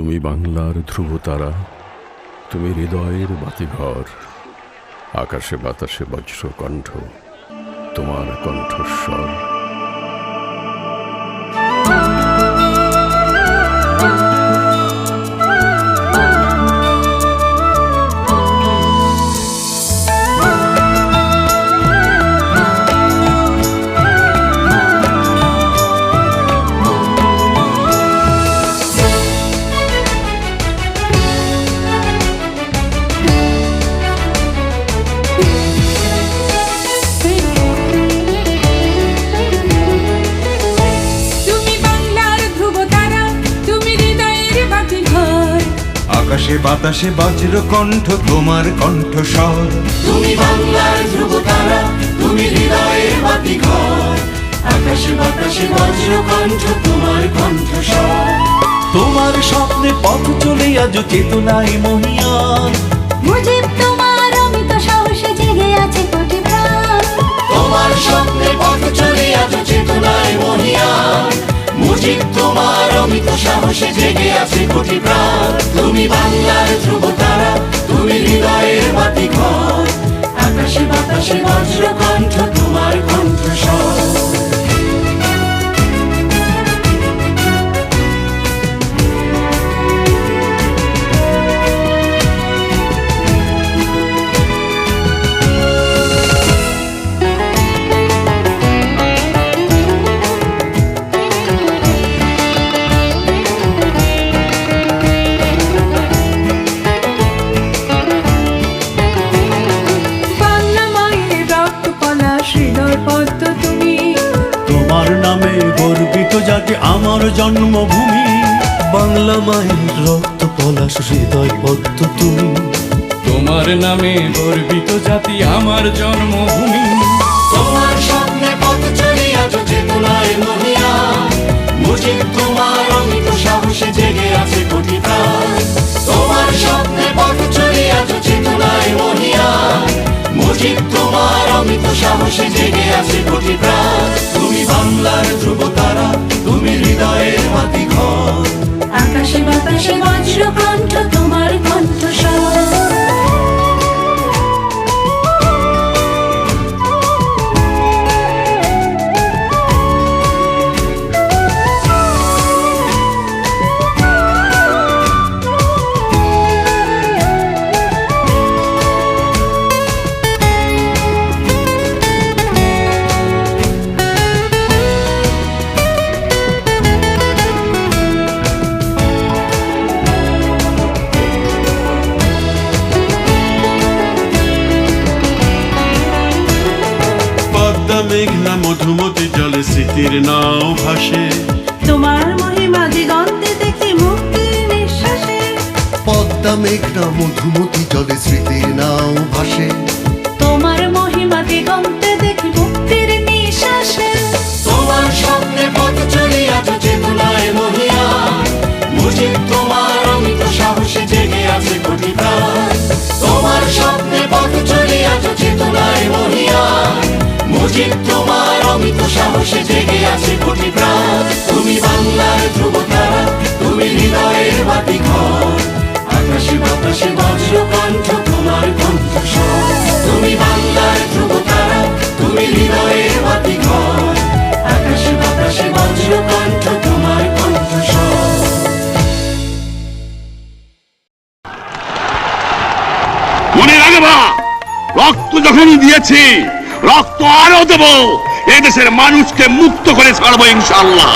তুমি বাংলার ধ্রুবতারা, তুমি হৃদয়ের বাতিঘর। আকাশে বাতাসে বজ্র কণ্ঠ, তোমার কণ্ঠস্বর। আকাশে বাতাসে বজ্র কণ্ঠ, তোমার কণ্ঠস্বর। তুমি বাংলার ধ্রুবতারা, তুমি হৃদয়ের বাতিঘর। আকাশে বাতাসে বজ্র কণ্ঠ, তোমার কণ্ঠস্বর। তোমার স্বপ্নে পথ চলে আজ চেতনায় মহিয়ান। মুজিব তোমার অমিত সাহসে জেগে আছে কোটি প্রাণ। তোমার স্বপ্নে পথ চলে আজ চেতনায় মহিয়ান। মুজিব তোমার অমিত সাহসে জেগে আছে কোটি প্রাণ। তুমি বাংলার ধ্রুবতারা, তুমি হৃদয়ের বাতিঘর। আকাশে বাতাসে বজ্র কণ্ঠ, তোমার কণ্ঠস্বর। তোমার নামে গর্বিত জাতি আমার জন্মভূমি। বাংলা মায়ের রক্ত পলাশ হৃদয় পদ্ম তুমি। তোমার নামে গর্বিত জাতি আমার জন্মভূমি। তোমার স্বপ্নে পথ চলে আজ চেতনায় মহিয়ান। মুজিব তোমার অমিত সাহসে জেগে আছে কোটি প্রাণ। তোমার স্বপ্নে পথ চলে আজ চেতনায় মহিয়ান। মুজিব তোমার অমিত সাহসে জেগে আছে কোটি প্রাণ। তুমি বাংলার ধ্রুবতারা, তুমি হৃদয়ের বাতিঘর। আকাশে বাতাসে বজ্র কণ্ঠ, তোমার কণ্ঠস্বর। মেঘনা মধুমতি জলে স্মৃতির নাও ভাসে। তোমার মহিমা দিগন্তে দেখি মুক্তির নিঃশ্বাসে। পদ্মা মেঘনা মধুমতি জলে স্মৃতির নাও ভাসে। তোমার মহিমা দিগন্তে দেখি মুক্তির নিঃশ্বাসে। তোমার স্বপ্নে পথ চলে আজ চেতনায় মহিয়ান। মুজিব তোমার অমিত সাহসে জেগে আছে কোটি প্রাণ। তোমার স্বপ্নে পথ চলে আজ চেতনায় মহিয়ান। মুজিব তোমার অমিত সাহসে জেগে আছে কোটি প্রাণ। তুমি বাংলার ধ্রুবতারা, তুমি হৃদয়ের বাতিঘর। আকাশে বাতাসে বজ্র কণ্ঠ, তোমার কণ্ঠস্বর। তুমি বাংলার ধ্রুবতারা, তুমি হৃদয়ের বাতিঘর। আকাশে বাতাসে বজ্র কণ্ঠ, তোমার কণ্ঠস্বর। মনে রাখবা, রক্ত যখনই দিয়েছি, রক্ত আরো দেব। এদেশের মানুষকে মুক্ত করে ছাড়বো ইনশাআল্লাহ।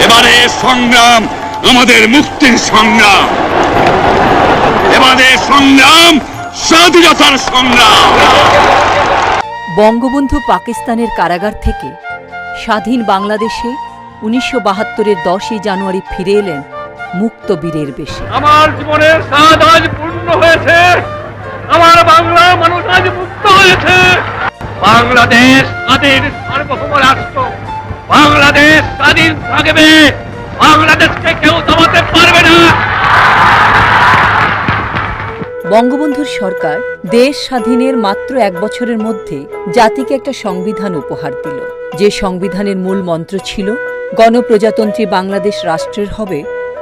এবারে সংগ্রাম আমাদের মুক্তির সংগ্রাম। এবারে সংগ্রাম স্বাধীনতার সংগ্রাম। বঙ্গবন্ধু পাকিস্তানের কারাগার থেকে স্বাধীন বাংলাদেশে 1972-এর 10ই জানুয়ারি ফিরে এলেন মুক্ত বীরের বেশে। আমার জীবনের স্বাদ আজ পূর্ণ হয়েছে। আমার বাংলা মানুষ আজ মুক্ত হয়েছে। বাংলাদেশ স্বাধীন সার্বভৌম রাষ্ট্র। বাংলাদেশ স্বাধীন থাকবে। বাংলাদেশকে কেউ দমাতে পারবে না। বঙ্গবন্ধুর সরকার দেশ স্বাধীনের মাত্র 1 বছরের মধ্যে জাতিকে একটা সংবিধান উপহার দিল, যে সংবিধানের মূল মন্ত্র ছিল গণপ্রজাতন্ত্রী বাংলাদেশ রাষ্ট্রের হবে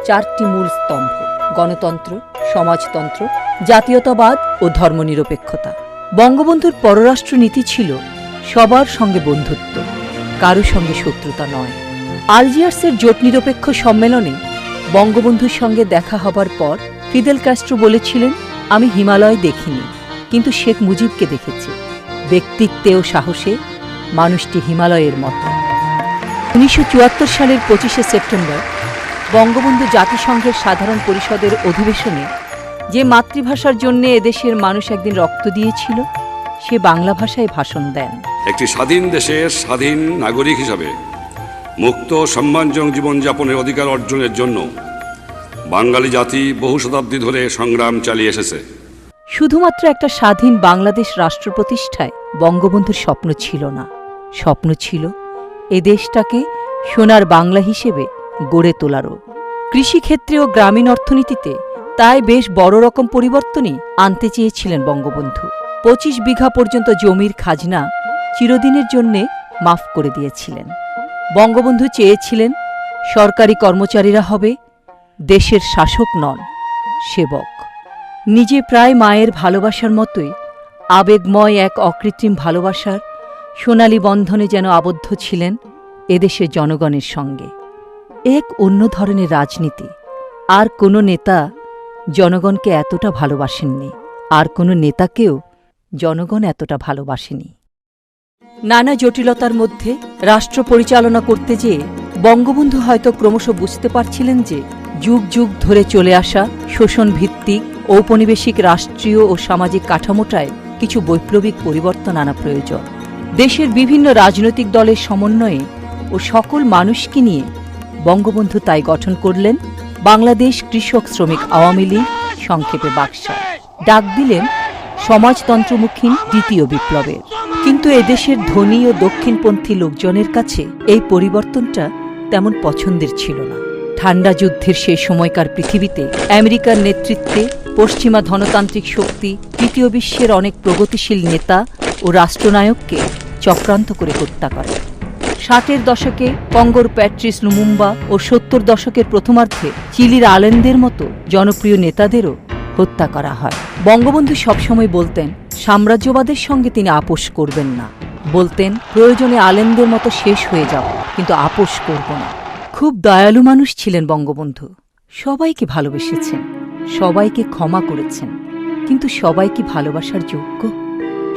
4টি মূল স্তম্ভ: গণতন্ত্র, সমাজতন্ত্র, জাতীয়তাবাদ ও ধর্মনিরপেক্ষতা। বঙ্গবন্ধুর পররাষ্ট্র নীতি ছিল সবার সঙ্গে বন্ধুত্ব, কারো সঙ্গে শত্রুতা নয়। আলজিয়ার্সের জোট নিরপেক্ষ সম্মেলনে বঙ্গবন্ধুর সঙ্গে দেখা হবার পর ফিদেল ক্যাস্ট্রো বলেছিলেন, আমি হিমালয় দেখিনি, কিন্তু শেখ মুজিবকে দেখেছি। ব্যক্তিত্বে ও সাহসে মানুষটি হিমালয়ের মতো। 1974 সালের 25শে সেপ্টেম্বর বঙ্গবন্ধু জাতিসংঘের সাধারণ পরিষদের অধিবেশনে যে মাতৃভাষার জন্য এদেশের মানুষ একদিন রক্ত দিয়েছিল, সে বাংলা ভাষায় ভাষণ দেন। একটি স্বাধীন দেশের স্বাধীন নাগরিক হিসাবে মুক্ত সম্মানজনক জীবনযাপনের অধিকার অর্জনের জন্য বাঙালি জাতি বহু শতাব্দী ধরে সংগ্রাম চালিয়ে এসেছে। শুধুমাত্র একটা স্বাধীন বাংলাদেশ রাষ্ট্র প্রতিষ্ঠায় বঙ্গবন্ধুর স্বপ্ন ছিল না, স্বপ্ন ছিল এ দেশটাকে সোনার বাংলা হিসেবে গড়ে তোলারও। কৃষিক্ষেত্রে ও গ্রামীণ অর্থনীতিতে তাই বেশ বড় রকম পরিবর্তনই আনতে চেয়েছিলেন বঙ্গবন্ধু। 25 বিঘা পর্যন্ত জমির খাজনা চিরদিনের জন্যে মাফ করে দিয়েছিলেন। বঙ্গবন্ধু চেয়েছিলেন সরকারি কর্মচারীরা হবে দেশের শাসক নন, সেবক। নিজে প্রায় মায়ের ভালোবাসার মতোই আবেগময় এক অকৃত্রিম ভালোবাসার সোনালী বন্ধনে যেন আবদ্ধ ছিলেন এদেশের জনগণের সঙ্গে। এক অন্য ধরনের রাজনীতি। আর কোনো নেতা জনগণকে এতটা ভালোবাসেননি, আর কোনো নেতাকেও জনগণ এতটা ভালোবাসেনি। নানা জটিলতার মধ্যে রাষ্ট্র পরিচালনা করতে যেয়ে বঙ্গবন্ধু হয়তো ক্রমশ বুঝতে পারছিলেন যে যুগ যুগ ধরে চলে আসা শোষণভিত্তিক ঔপনিবেশিক রাষ্ট্রীয় ও সামাজিক কাঠামোটায় কিছু বৈপ্লবিক পরিবর্তন আনা প্রয়োজন। দেশের বিভিন্ন রাজনৈতিক দলের সমন্বয়ে ও সকল মানুষকে নিয়ে বঙ্গবন্ধু তাই গঠন করলেন বাংলাদেশ কৃষক শ্রমিক আওয়ামী লীগ, সংক্ষেপে বাকশাল। ডাক দিলেন সমাজতন্ত্রমুখী দ্বিতীয় বিপ্লবের। কিন্তু এদেশের ধনী ও দক্ষিণপন্থী লোকজনের কাছে এই পরিবর্তনটা তেমন পছন্দের ছিল না। ঠান্ডা যুদ্ধের সেই সময়কার পৃথিবীতে আমেরিকার নেতৃত্বে পশ্চিমা ধনতান্ত্রিক শক্তি তৃতীয় বিশ্বের অনেক প্রগতিশীল নেতা ও রাষ্ট্রনায়ককে চক্রান্ত করে হত্যা করে। 60-এর দশকে কঙ্গোর প্যাট্রিস লুমুম্বা ও 70 দশকের প্রথমার্ধে চিলির আলেনদের মতো জনপ্রিয় নেতাদেরও হত্যা করা হয়। বঙ্গবন্ধু সবসময় বলতেন সাম্রাজ্যবাদের সঙ্গে তিনি আপোষ করবেন না, বলতেন প্রয়োজনে আলেনদের মতো শেষ হয়ে যাব, কিন্তু আপোষ করব না। খুব দয়ালু মানুষ ছিলেন বঙ্গবন্ধু। সবাইকে ভালোবেসেছেন, সবাইকে ক্ষমা করেছেন, কিন্তু সবাই কি ভালোবাসার যোগ্য?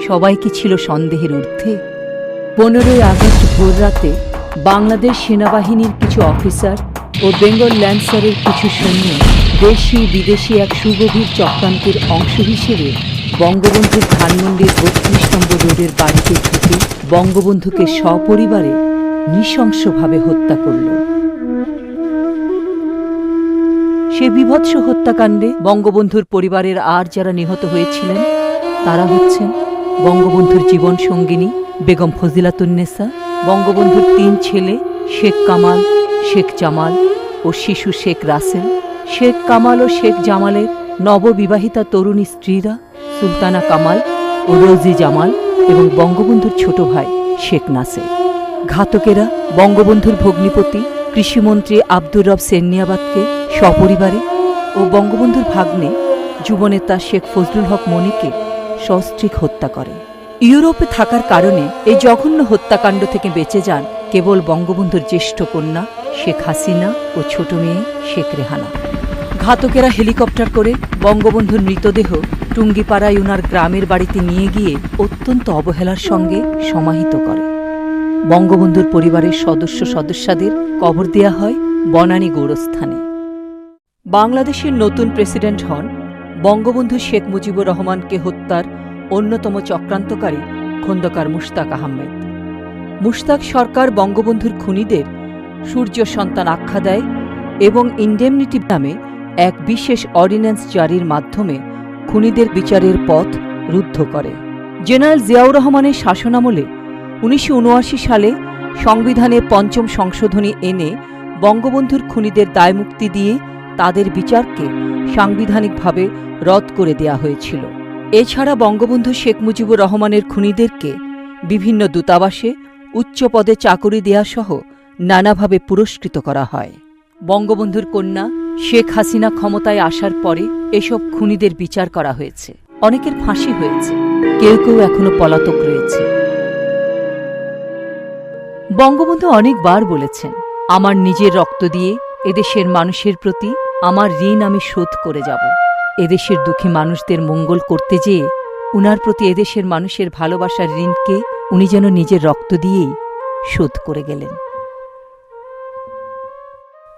সবাই কি ছিল সন্দেহের ঊর্ধ্বে? 15ই আগস্ট ভোররাতে বাংলাদেশ সেনাবাহিনীর কিছু অফিসার ও বেঙ্গল ল্যান্সারের কিছু সৈন্য দেশি বিদেশি এক সুগভীর চক্রান্তের অংশ হিসেবে বঙ্গবন্ধুর ধানমন্ডির 32 নম্বর রোডের বাড়িতে ঢুকে বঙ্গবন্ধুকে সপরিবারে নৃশংসভাবে হত্যা করল। সে বীভৎস হত্যাকাণ্ডে বঙ্গবন্ধুর পরিবারের আর যারা নিহত হয়েছিলেন তারা হচ্ছেন বঙ্গবন্ধুর জীবন সঙ্গিনী বেগম ফজিলাতুন্নেসা, বঙ্গবন্ধুর 3 ছেলে শেখ কামাল, শেখ জামাল ও শিশু শেখ রাসেল, শেখ কামাল ও শেখ জামালের নববিবাহিতা তরুণী স্ত্রীরা সুলতানা কামাল ও রোজি জামাল এবং বঙ্গবন্ধুর ছোট ভাই শেখ নাসের। ঘাতকেরা বঙ্গবন্ধুর ভগ্নিপতি কৃষিমন্ত্রী আব্দুর রব সেরনিয়াবাদকে সপরিবারে ও বঙ্গবন্ধুর ভাগ্নে যুবনেতা শেখ ফজলুল হক মনিকে সস্ত্রীক হত্যা করে। ইউরোপে থাকার কারণে এই জঘন্য হত্যাকাণ্ড থেকে বেঁচে যান কেবল বঙ্গবন্ধুর জ্যেষ্ঠ কন্যা শেখ হাসিনা ও ছোট মেয়ে শেখ রেহানা। ঘাতকেরা হেলিকপ্টার করে বঙ্গবন্ধুর মৃতদেহ টুঙ্গিপাড়ায় উনার গ্রামের বাড়িতে নিয়ে গিয়ে অত্যন্ত অবহেলার সঙ্গে সমাহিত করে। বঙ্গবন্ধুর পরিবারের সদস্যদের কবর দেয়া হয় বনানী গৌরস্থানে। বাংলাদেশের নতুন প্রেসিডেন্ট হন বঙ্গবন্ধু শেখ মুজিবুর রহমানকে হত্যার অন্যতম চক্রান্তকারী খন্দকার মুশতাক আহমেদ। মুশতাক সরকার বঙ্গবন্ধুর খুনিদের সূর্য সন্তান আখ্যা দেয় এবং ইন্ডেমনিটি নামে এক বিশেষ অর্ডিন্যান্স জারির মাধ্যমে খুনিদের বিচারের পথ রুদ্ধ করে। জেনারেল জিয়াউর রহমানের শাসনামলে 1979 সালে সংবিধানের 5ম সংশোধনী এনে বঙ্গবন্ধুর খুনিদের দায়মুক্তি দিয়ে তাদের বিচারকে সাংবিধানিকভাবে রদ করে দেয়া হয়েছিল। এছাড়া বঙ্গবন্ধু শেখ মুজিবুর রহমানের খুনিদেরকে বিভিন্ন দূতাবাসে উচ্চ পদে চাকরি দেয়া সহ নানাভাবে পুরস্কৃত করা হয়। বঙ্গবন্ধুর কন্যা শেখ হাসিনা ক্ষমতায় আসার পরে এসব খুনিদের বিচার করা হয়েছে, অনেকের ফাঁসি হয়েছে, কেউ কেউ এখনো পলাতক রয়েছে। বঙ্গবন্ধু অনেকবার বলেছেন, আমার নিজের রক্ত দিয়ে এদেশের মানুষের প্রতি আমার ঋণ আমি শোধ করে যাব। এদেশের দুঃখী মানুষদের মঙ্গল করতে যেয়ে উনার প্রতি এদেশের মানুষের ভালোবাসার ঋণকে উনি যেন নিজের রক্ত দিয়েই শোধ করে গেলেন।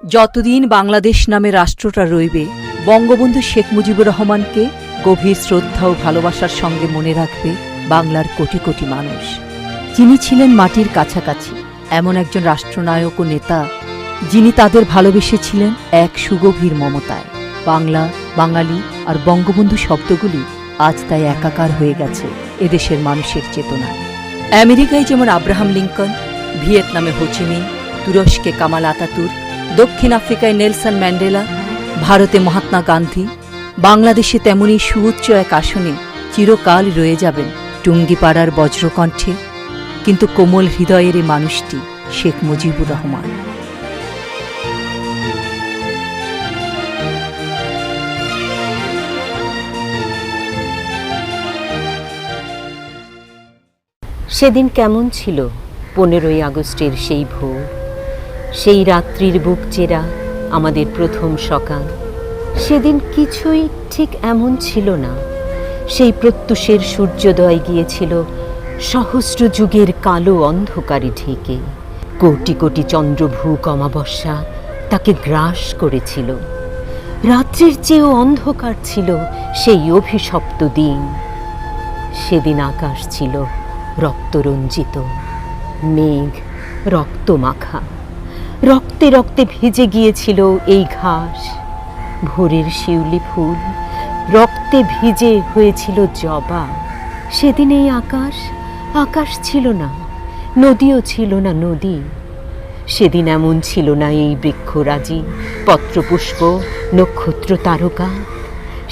যতদিন বাংলাদেশ নামে রাষ্ট্রটা রইবে, বঙ্গবন্ধু শেখ মুজিবুর রহমানকে গভীর শ্রদ্ধা ও ভালোবাসার সঙ্গে মনে রাখবে বাংলার কোটি কোটি মানুষ। যিনি ছিলেন মাটির কাছাকাছি এমন একজন রাষ্ট্রনায়ক ও নেতা, যিনি তাদের ভালোবেসেছিলেন এক সুগভীর মমতায়। বাংলা, বাঙালি আর বঙ্গবন্ধু শব্দগুলি আজ তাই একাকার হয়ে গেছে এদেশের মানুষের চেতনায়। আমেরিকায় যেমন আব্রাহাম লিঙ্কন, ভিয়েতনামে হোচিমিন, তুরস্কে কামাল আতাতুর্ক, দক্ষিণ আফ্রিকায় নেলসন ম্যান্ডেলা, ভারতে মহাত্মা গান্ধী, বাংলাদেশে তেমনি সুউচ্চ এক আসনে চিরকাল রয়ে যাবেন টুঙ্গিপাড়ার বজ্রকণ্ঠে কিন্তু কোমল হৃদয়ের এই মানুষটি শেখ মুজিবুর রহমান। সেদিন কেমন ছিল 15ই আগস্টের সেই ভোর, সেই রাত্রির বুক চেরা আমাদের প্রথম সকাল। সেদিন কিছুই ঠিক এমন ছিল না। সেই প্রত্যুষের সূর্যোদয় গিয়েছিল সহস্র যুগের কালো অন্ধকারে ঢেকে। কোটি কোটি চন্দ্রভূক অমাবস্যা তাকে গ্রাস করেছিল। রাত্রির চেয়েও অন্ধকার ছিল সেই অভিশপ্ত দিন। সেদিন আকাশ ছিল রক্তরঞ্জিত, মেঘ রক্তমাখা, রক্তে রক্তে ভেজে গিয়েছিল এই ঘাস। ভোরের শিউলি ফুল রক্তে ভিজে হয়েছিল জবা। সেদিন এই আকাশ আকাশ ছিল না, নদীও ছিল না নদী। সেদিন এমন ছিল না এই বৃক্ষরাজি, পত্রপুষ্প, নক্ষত্র, তারকা।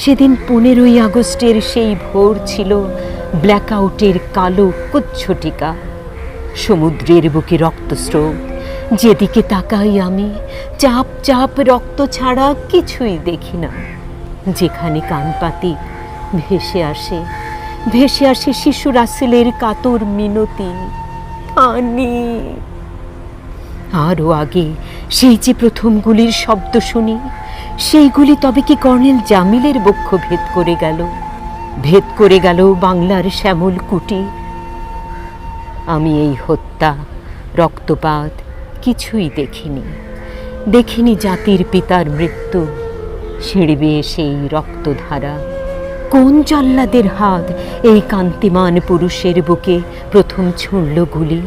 সেদিন 15ই আগস্টের সেই ভোর ছিল ব্ল্যাকআউটের কালো কুচ্ছটিকা। সমুদ্রের বুকে রক্তস্রোত, যেদিকে তাকাই আমি চাপ চাপ রক্ত ছাড়া কিছুই দেখি না। যেখানে কান পাতি ভেসে আসে শিশু রাসেলের কাতর মিনতি, পানি। আরও আগে সেই যে প্রথম গুলির শব্দ শুনি, সেইগুলি তবে কি কর্নেল জামিলের বক্ষ ভেদ করে গেল বাংলার শ্যামল কুটি। আমি এই হত্যা, রক্তপাত কিছুই দেখিনি জাতির পিতার মৃত্যু। ছিঁড়বে সেই রক্তধারা। কোন জল্লাদের হাত এই কান্তিমান পুরুষের বুকে প্রথম ছুঁড়ল গুলি?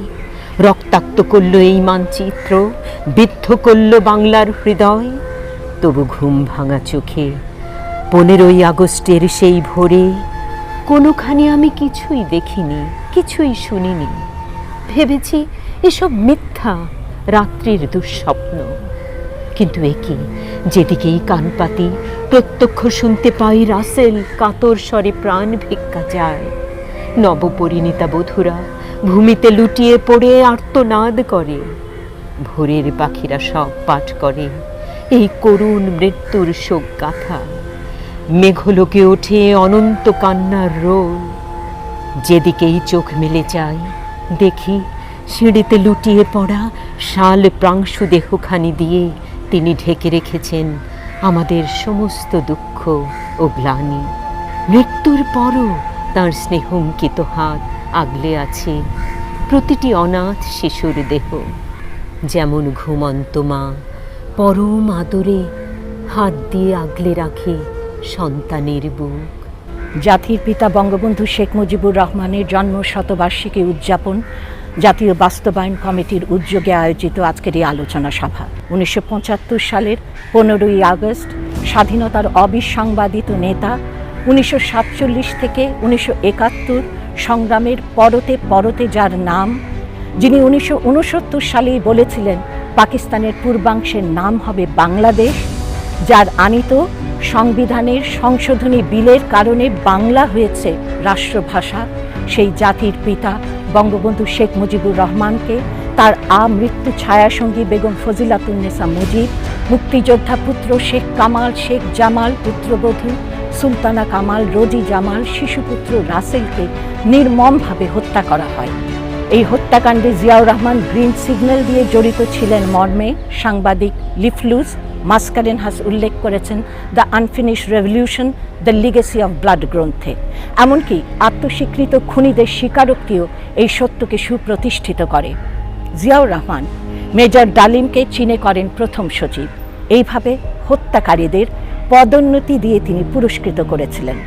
রক্তাক্ত করল এই মানচিত্র, বিদ্ধ করল বাংলার হৃদয়। তবু ঘুম ভাঙা চোখে 15ই আগস্টের সেই ভোরে কোনোখানে আমি কিছুই দেখিনি, কিছুই শুনিনি। ভেবেছি এসব মিথ্যা, রাত্রির দুঃস্বপ্ন। কিন্তু একি যেদিকেই কান পাতি প্রত্যক্ষ শুনতে পাই রাসেল কাতর স্বরে প্রাণ ভিক্ষা চায়। নবপরিণীতা বধূরা ভূমিতে লুটিয়ে পড়ে আর্তনাদ করে। ভোরের পাখিরা সব পাঠ করে এই করুণ মৃত্যুর শোক গাথা। মেঘলোকে ওঠে অনন্ত কান্নার রোল। যেদিকেই চোখ মেলে চাই দেখি সিঁড়িতে লুটিয়ে পড়া শাল প্রাংশু দেহখানি দিয়ে তিনি ঢেকে রেখেছেন আমাদের সমস্ত দুঃখ ও গ্লানি। মৃত্যুর পরও তাঁর স্নেহঙ্কিত হাত আগলে আছে প্রতিটি অনাথ শিশুর দেহ। যেমন ঘুমন্ত মা পরম আদরে হাত দিয়ে আগলে রাখে সন্তানের বুক। জাতির পিতা বঙ্গবন্ধু শেখ মুজিবুর রহমানের জন্ম শতবার্ষিকী উদযাপন জাতীয় বাস্তবায়ন কমিটির উদ্যোগে আয়োজিত আজকের এই আলোচনা সভা। 1975 সালের 15ই আগস্ট স্বাধীনতার অবিসংবাদিত নেতা, 1947 থেকে 1971 সংগ্রামের পরতে পরতে যার নাম, যিনি 1969 সালেই বলেছিলেন পাকিস্তানের পূর্বাংশের নাম হবে বাংলাদেশ, যার আনীত সংবিধানের সংশোধনী বিলের কারণে বাংলা হয়েছে রাষ্ট্রভাষা, সেই জাতির পিতা বঙ্গবন্ধু শেখ মুজিবুর রহমানকে তার আমৃত্যু ছায়াসঙ্গী বেগম ফজিলাতুন্নেসা মুজিব, মুক্তিযোদ্ধা পুত্র শেখ কামাল, শেখ জামাল, পুত্রবধূ সুলতানা কামাল, রোজি জামাল, শিশুপুত্র রাসেলকে নির্মমভাবে হত্যা করা হয়। এই হত্যাকাণ্ডে জিয়াউর রহমান গ্রিন সিগন্যাল দিয়ে জড়িত ছিলেন মর্মে সাংবাদিক লিফলুস মাস্কারেনহাস উল্লেখ করেছেন the unfinished revolution, the legacy of blood গ্রন্থে। এমনকি আত্মস্বীকৃত খুনিদের স্বীকারোক্তিও এই সত্যকে সুপ্রতিষ্ঠিত করে। জিয়াউর রহমান মেজর ডালিমকে চীনে করেন প্রথম সচিব। এইভাবে হত্যাকারীদের পদোন্নতি দিয়ে তিনি পুরস্কৃত করেছিলেন।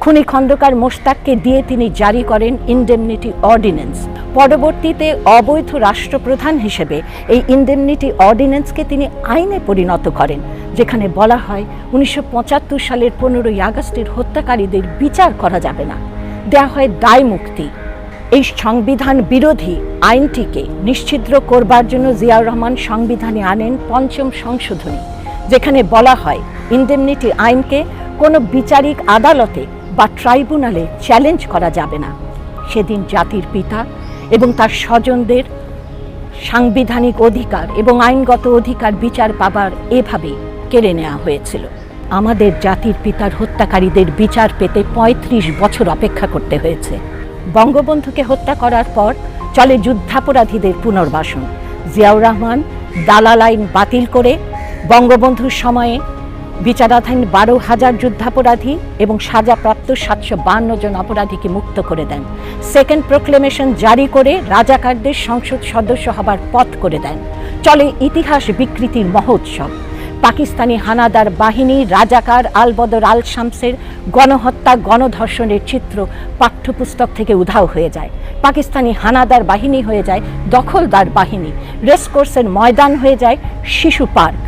খুনি খন্দকার মোশতাককে দিয়ে তিনি জারি করেন ইনডেমনিটি অর্ডিন্যান্স। পরবর্তীতে অবৈধ রাষ্ট্রপ্রধান হিসেবে এই ইনডেমনিটি অর্ডিন্যান্সকে তিনি আইনে পরিণত করেন, যেখানে বলা হয় 1975 সালের 15ই আগস্টের হত্যাকারীদের বিচার করা যাবে না, দেয়া হয় দায় মুক্তি। এই সংবিধান বিরোধী আইনটিকে নিশ্চিদ্র করবার জন্য জিয়াউর রহমান সংবিধানে আনেন 5ম সংশোধনী, যেখানে বলা হয় ইনডেমনিটি আইনকে কোনো বিচারিক আদালতে বা ট্রাইব্যুনালে চ্যালেঞ্জ করা যাবে না। সেদিন জাতির পিতা এবং তার স্বজনদের সাংবিধানিক অধিকার এবং আইনগত অধিকার বিচার পাবার এভাবেই কেড়ে নেওয়া হয়েছিল। আমাদের জাতির পিতার হত্যাকারীদের বিচার পেতে 35 বছর অপেক্ষা করতে হয়েছে। বঙ্গবন্ধুকে হত্যা করার পর চলে যুদ্ধাপরাধীদের পুনর্বাসন। জিয়াউর রহমান দালাল আইন বাতিল করে বঙ্গবন্ধুর সময়ে বিচারাধীন 12,000 যুদ্ধাপরাধী এবং সাজাপ্রাপ্ত 752 জন অপরাধীকে মুক্ত করে দেন। সেকেন্ড প্রোক্লেমেশন জারি করে রাজাকারদের সংসদ সদস্য হবার পথ করে দেন। চলে ইতিহাস বিকৃতির মহোৎসব। পাকিস্তানি হানাদার বাহিনী, রাজাকার আলবদর আল শামসের গণহত্যা, গণধর্ষণের চিত্র পাঠ্যপুস্তক থেকে উধাও হয়ে যায়। পাকিস্তানি হানাদার বাহিনী হয়ে যায় দখলদার বাহিনী, রেসকোর্সের ময়দান হয়ে যায় শিশু পার্ক।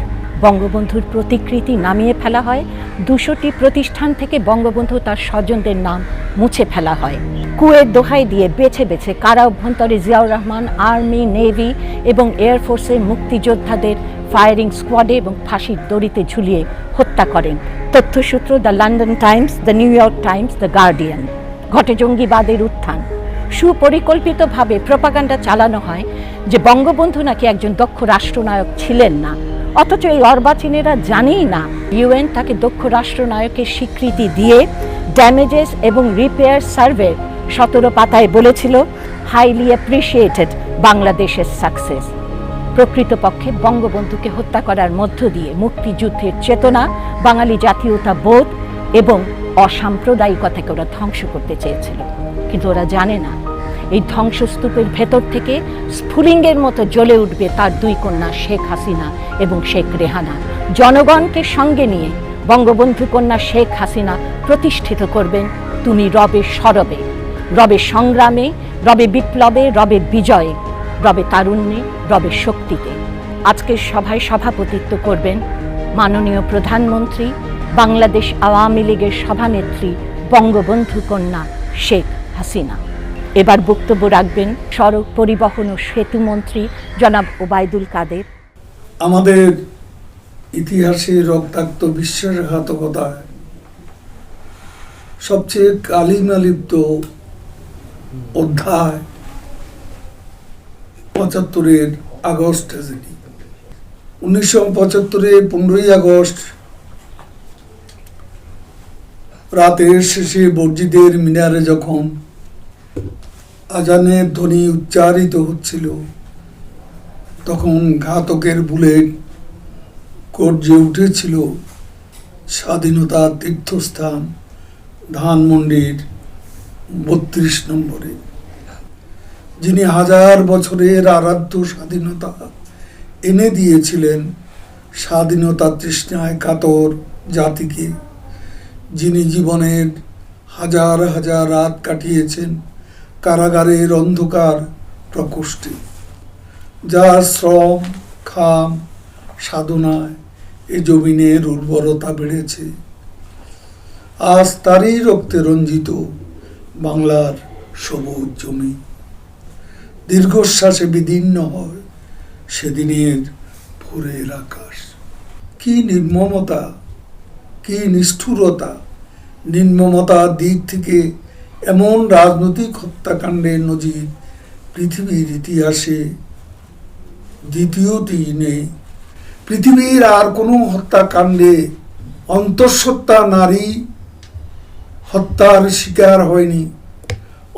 বঙ্গবন্ধুর প্রতিকৃতি নামিয়ে ফেলা হয়। 200টি প্রতিষ্ঠান থেকে বঙ্গবন্ধু তার স্বজনদের নাম মুছে ফেলা হয়। কুয়ের দোহাই দিয়ে বেছে বেছে কারা অভ্যন্তরে জিয়াউর রহমান আর্মি, নেভি এবং এয়ারফোর্সের মুক্তিযোদ্ধাদের ফায়ারিং স্কোয়াডে এবং ফাঁসির দড়িতে ঝুলিয়ে হত্যা করেন। তথ্যসূত্র the London Times, the New York Times, the Guardian. ঘটে জঙ্গিবাদের উত্থান। সুপরিকল্পিতভাবে প্রপাগান্ডা চালানো হয় যে বঙ্গবন্ধু নাকি একজন দক্ষ রাষ্ট্রনায়ক ছিলেন না, অথচ এই অর্বাচীনেরা জানেই না ইউএন তাকে দক্ষ রাষ্ট্রনায়কের স্বীকৃতি দিয়ে ড্যামেজেস এবং রিপেয়ার সার্ভে 17 পাতায় বলেছিল হাইলি অ্যাপ্রিসিয়েটেড বাংলাদেশের সাকসেস। প্রকৃতপক্ষে বঙ্গবন্ধুকে হত্যা করার মধ্য দিয়ে মুক্তিযুদ্ধের চেতনা, বাঙালি জাতীয়তা বোধ এবং অসাম্প্রদায়িকতাকে ওরা ধ্বংস করতে চেয়েছিল। কিন্তু ওরা জানে না এই ধ্বংসস্তূপের ভেতর থেকে স্ফুলিঙ্গের মতো জ্বলে উঠবে তার 2 কন্যা শেখ হাসিনা এবং শেখ রেহানা। জনগণকে সঙ্গে নিয়ে বঙ্গবন্ধু কন্যা শেখ হাসিনা প্রতিষ্ঠিত করবেন তুমি রবে সরবে, রবে সংগ্রামে, রবে বিপ্লবে, রবে বিজয়ে, রবে তারুণ্যে, রবে শক্তিতে। আজকের সভায় সভাপতিত্ব করবেন মাননীয় প্রধানমন্ত্রী, বাংলাদেশ আওয়ামী লীগের সভানেত্রী বঙ্গবন্ধু কন্যা শেখ হাসিনা। এবার বক্তব্য রাখবেন সড়ক পরিবহন ও সেতু মন্ত্রী জনাব ওবায়দুল কাদের। আমাদের ইতিহাসে রক্তাক্ত বিশ্বাসঘাতকতায় সবচেয়ে কালিমালিপ্ত অধ্যায় 75-এর আগস্ট ট্র্যাজেডি। 1975-এর 15ই আগস্ট রাতের শেষে মসজিদের মিনারে যখন আজানের ধ্বনি উচ্চারিত হচ্ছিল, তখন ঘাতকের বুলেট গর্জে উঠেছিল স্বাধীনতার তীর্থস্থান ধানমন্ডির 32 নম্বরে। যিনি 1000 বছরের আরাধ্য স্বাধীনতা এনে দিয়েছিলেন স্বাধীনতা তৃষ্ণায় কাতর জাতিকে, যিনি জীবনের হাজার হাজার রাত কাটিয়েছেন কারাগারের অন্ধকার প্রকোষ্ঠে, যার শ্রম, খাম, সাধনায় এ জমিনের উর্বরতা বেড়েছে। আজ তারই রক্তে রঞ্জিত বাংলার সবুজ জমি। দীর্ঘশ্বাসে বিদীর্ণ হয় সেদিনের ভোরের আকাশ। কি নির্মমতা, কি নিষ্ঠুরতা! নির্মমতার দিক থেকে এমন রাজনৈতিক হত্যাকাণ্ডের নজির পৃথিবীর ইতিহাসে দ্বিতীয়টি নেই। পৃথিবীর আর কোনো হত্যাকাণ্ডে অন্তঃসত্ত্বা নারী হত্যার শিকার হয়নি,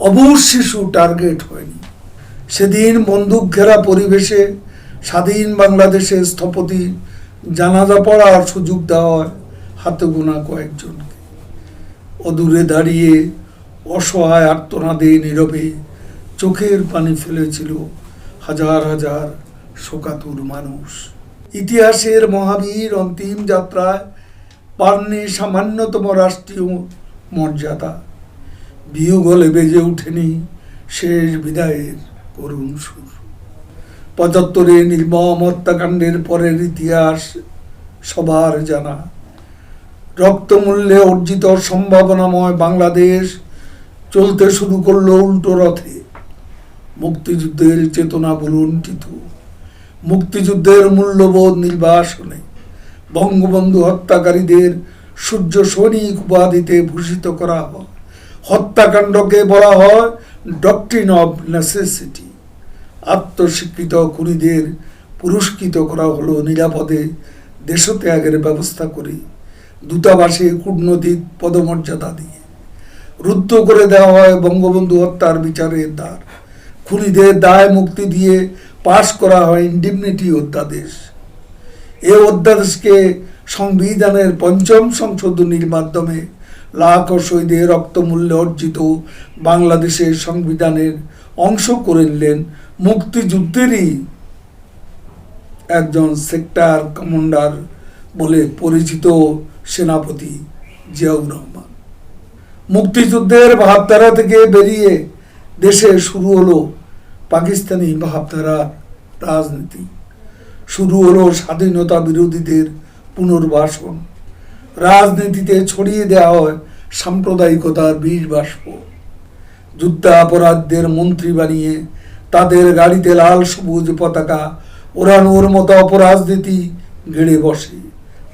অবুঝ শিশু টার্গেট হয়নি। সেদিন বন্দুক ঘেরা পরিবেশে স্বাধীন বাংলাদেশে স্থপতি জানাজা পড়ার সুযোগ দেওয়া হয় হাতে গোনা কয়েকজনকে। অদূরে দাঁড়িয়ে অসহায় আর্তনাদে নীরবে চোখের পানি ফেলেছিল হাজার হাজার শোকাতুর মানুষ। ইতিহাসের মহাবীর অন্তিম যাত্রায় পাননি সামান্যতম রাষ্ট্রীয় মর্যাদা। বিয়োগলে বেজে ওঠেনি শেষ বিদায়ের করুণ সুর। ৭৫ নির্মম হত্যাকাণ্ডের পরের ইতিহাস সবার জানা। রক্তমূল্যে অর্জিত সম্ভাবনাময় বাংলাদেশ চলতে শুরু করলো উল্টো রথে। মুক্তিযুদ্ধের চেতনা বুলুণ্ঠিত, মুক্তিযুদ্ধের মূল্যবোধ নির্বাসনে, বঙ্গবন্ধু হত্যাকারীদের সূর্য সৈনিক উপাধিতে ভূষিত করা হয়। হত্যাকাণ্ডকে বলা হয় ডক্ট্রিন অব নেসেসিটি। আত্মস্বীকৃত খুনিদের পুরস্কৃত করা হলো নিরাপদে দেশত্যাগের ব্যবস্থা করে, দূতাবাসে কূটনৈতিক পদমর্যাদা দিয়ে। রুদ্ধ করে দেওয়া হয় বঙ্গবন্ধু হত্যার বিচারের দ্বার। খুনিদের দায় মুক্তি দিয়ে পাশ করা হয় ইন্ডিমনিটি অধ্যাদেশ। এ অধ্যাদেশকে সংবিধানের ৫ম সংশোধনীর মাধ্যমে লাখ শহীদের রক্তমূল্যে অর্জিত বাংলাদেশের সংবিধানের অংশ করে নিলেন মুক্তিযুদ্ধেরই একজন সেক্টর কমান্ডার বলে পরিচিত সেনাপতি জিয়াউর রহমান। মুক্তিযুদ্ধের ভাবধারা থেকে বেরিয়ে দেশে শুরু হলো পাকিস্তানি ভাবধারার রাজনীতি। শুরু হলো স্বাধীনতা বিরোধীদের পুনর্বাসন। রাজনীতিতে ছড়িয়ে দেওয়া হয় সাম্প্রদায়িকতার বীজ বাষ্প। যুদ্ধাপরাধীদের মন্ত্রী বানিয়ে তাদের গাড়িতে লাল সবুজ পতাকা ওড়ানোর মতো অপরাজনীতি গেড়ে বসে।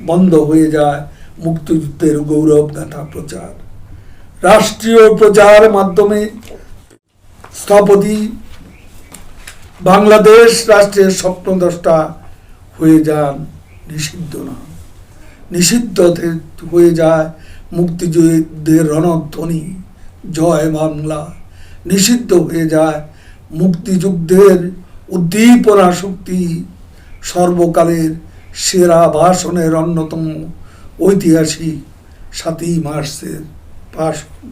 বন্ধ হয়ে যায় মুক্তিযুদ্ধের গৌরব গাথা প্রচার। রাষ্ট্রীয় প্রচার মাধ্যমে স্থপতি বাংলাদেশ রাষ্ট্রের স্বপ্নদ্রষ্টা হয়ে যান নিষিদ্ধ না, নিষিদ্ধ হয়ে যায় মুক্তিযুদ্ধের রণধ্বনি জয় বাংলা। নিষিদ্ধ হয়ে যায় মুক্তিযুদ্ধের উদ্দীপনা শক্তি। সর্বকালের সেরা ভাষণের অন্যতম ঐতিহাসিক ৭ই মার্চের ভাষণ।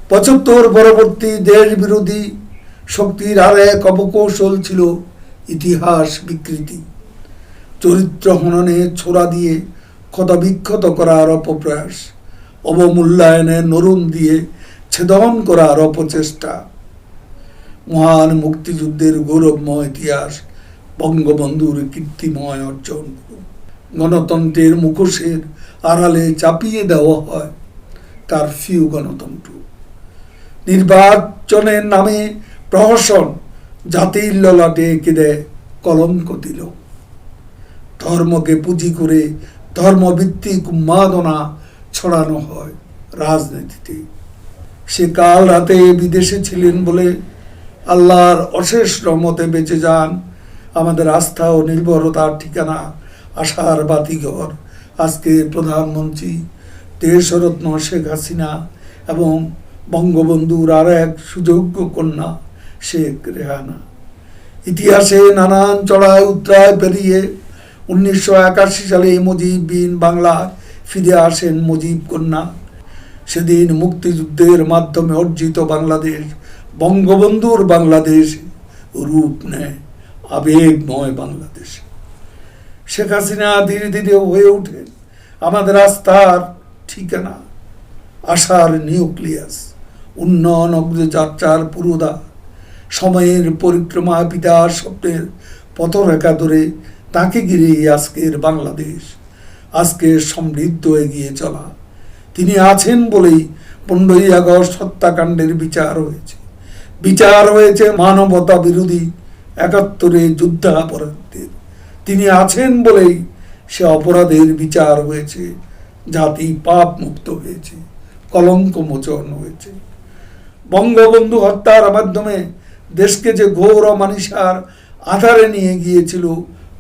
৭৫ পরবর্তী দেশ বিরোধী শক্তির আর এক অপকৌশল ছিল ইতিহাস বিকৃতি। চরিত্র হননে ছোড়া দিয়ে ক্ষতবিক্ষত করার অপপ্রয়াস, অবমূল্যায়নের নরুন দিয়ে ছেদন করার অপচেষ্টা। মহান মুক্তিযুদ্ধের গৌরবময় ইতিহাস বঙ্গবন্ধুর কীর্তিময় অর্জন। গণতন্ত্রের মুখোশের আড়ালে চাপিয়ে দেওয়া হয় কারফিউ গণতন্ত্র। নির্বাচনের নামে প্রহসন জাতির ললাটে এঁকে দেয় কলঙ্ক দিল। ধর্মকে পুঁজি করে ধর্মভিত্তিক উন্মাদনা ছড়ানো হয় রাজনীতিতে। সে কাল রাতে বিদেশে ছিলেন বলে আল্লাহর অশেষ রহমতে বেঁচে যান আমাদের আস্থা ও নির্ভরতার ঠিকানা আশার বাতিঘর আজকের প্রধানমন্ত্রী দেশরত্ন শেখ হাসিনা এবং বঙ্গবন্ধুর আর এক সুযোগ্য কন্যা শেখ রেহানা। ইতিহাসে নানান চড়াই উত্তরায় পেরিয়ে ১৯৮১ সালে মুজিব বিন বাংলা ফিরে আসেন মুজিব কন্যা। সেদিন মুক্তিযুদ্ধের মাধ্যমে অর্জিত বাংলাদেশ বঙ্গবন্ধুর বাংলাদেশ রূপ নেয় আবেগময় বাংলাদেশ। শেখ হাসিনা ধীরে ধীরে হয়ে ওঠে আমাদের আস্থার ঠিকানা, আশার নিউক্লিয়াস, উন্নয়ন অগ্রযাত্রার পুরোদা। সময়ের পরিক্রমা পিতার স্বপ্নের পথরেখা ধরে তাকে ঘিরে আজকের বাংলাদেশ, আজকের সমৃদ্ধ এগিয়ে চলা। তিনি আছেন বলেই ১৫ই আগস্ট হত্যাকাণ্ডের বিচার হয়েছে। বিচার হয়েছে মানবতা বিরোধী ৭১ যুদ্ধাপরাধীদের। তিনি আছেন বলেই সে অপরাধের বিচার হয়েছে, জাতি পাপ মুক্ত হয়েছে, কলঙ্ক মোচন হয়েছে। বঙ্গবন্ধু হত্যার মাধ্যমে দেশকে যে ঘোর অমানিসার আধারে নিয়ে গিয়েছিল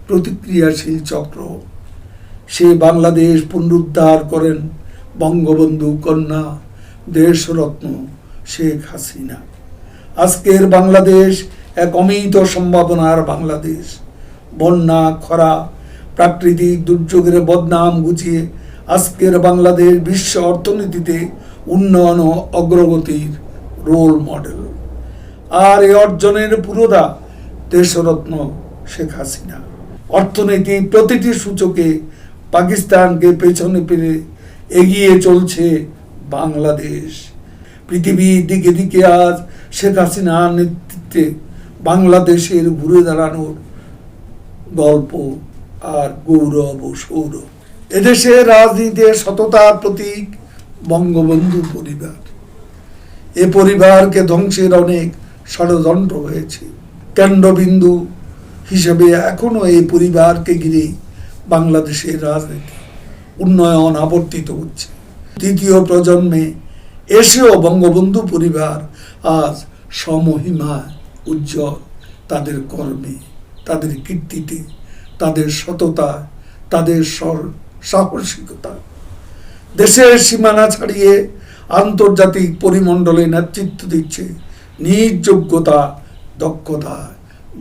প্রতিক্রিয়াশীল চক্র। সে বাংলাদেশ পুনরুদ্ধার করেন বঙ্গবন্ধু কন্যা দেশরত্ন শেখ হাসিনা। আজকের বাংলাদেশ এক অমিত সম্ভাবনার বাংলাদেশ। বন্যা, খরা, প্রাকৃতিক দুর্যোগের বদনাম গুছিয়ে আজকের বাংলাদেশ বিশ্ব অর্থনীতিতে উন্নয়ন ও অগ্রগতির রোল মডেল। আর এই অর্জনের পুরোদা দেশরত্ন শেখ হাসিনা। অর্থনীতি প্রতিটি সূচকে পাকিস্তানকে পেছনে ফেলে এগিয়ে চলছে বাংলাদেশ। পৃথিবীর দিকে দিকে আজ শেখ হাসিনার নেতৃত্বে বাংলাদেশের ঘুরে দাঁড়ানোর গল্প আর গৌরব ও সৌরভ। এদেশের রাজনীতির সততার প্রতীক বঙ্গবন্ধু পরিবার। এ পরিবারকে ধ্বংসের অনেক ষড়যন্ত্র হয়েছে। কেন্দ্রবিন্দু হিসেবে এখনো এই পরিবারকে ঘিরে বাংলাদেশের রাজনীতি উন্নয়ন আবর্তিত হচ্ছে। তৃতীয় প্রজন্মে এসেও বঙ্গবন্ধু পরিবার আজ সমহিমায় উজ্জ্বল। তাদের কর্মে, তাদের কীর্তিতে, তাদের সততা, তাদের সাহসিকতা দেশের সীমানা ছাড়িয়ে আন্তর্জাতিক পরিমণ্ডলে নেতৃত্ব দিচ্ছে নিজ যোগ্যতা, দক্ষতা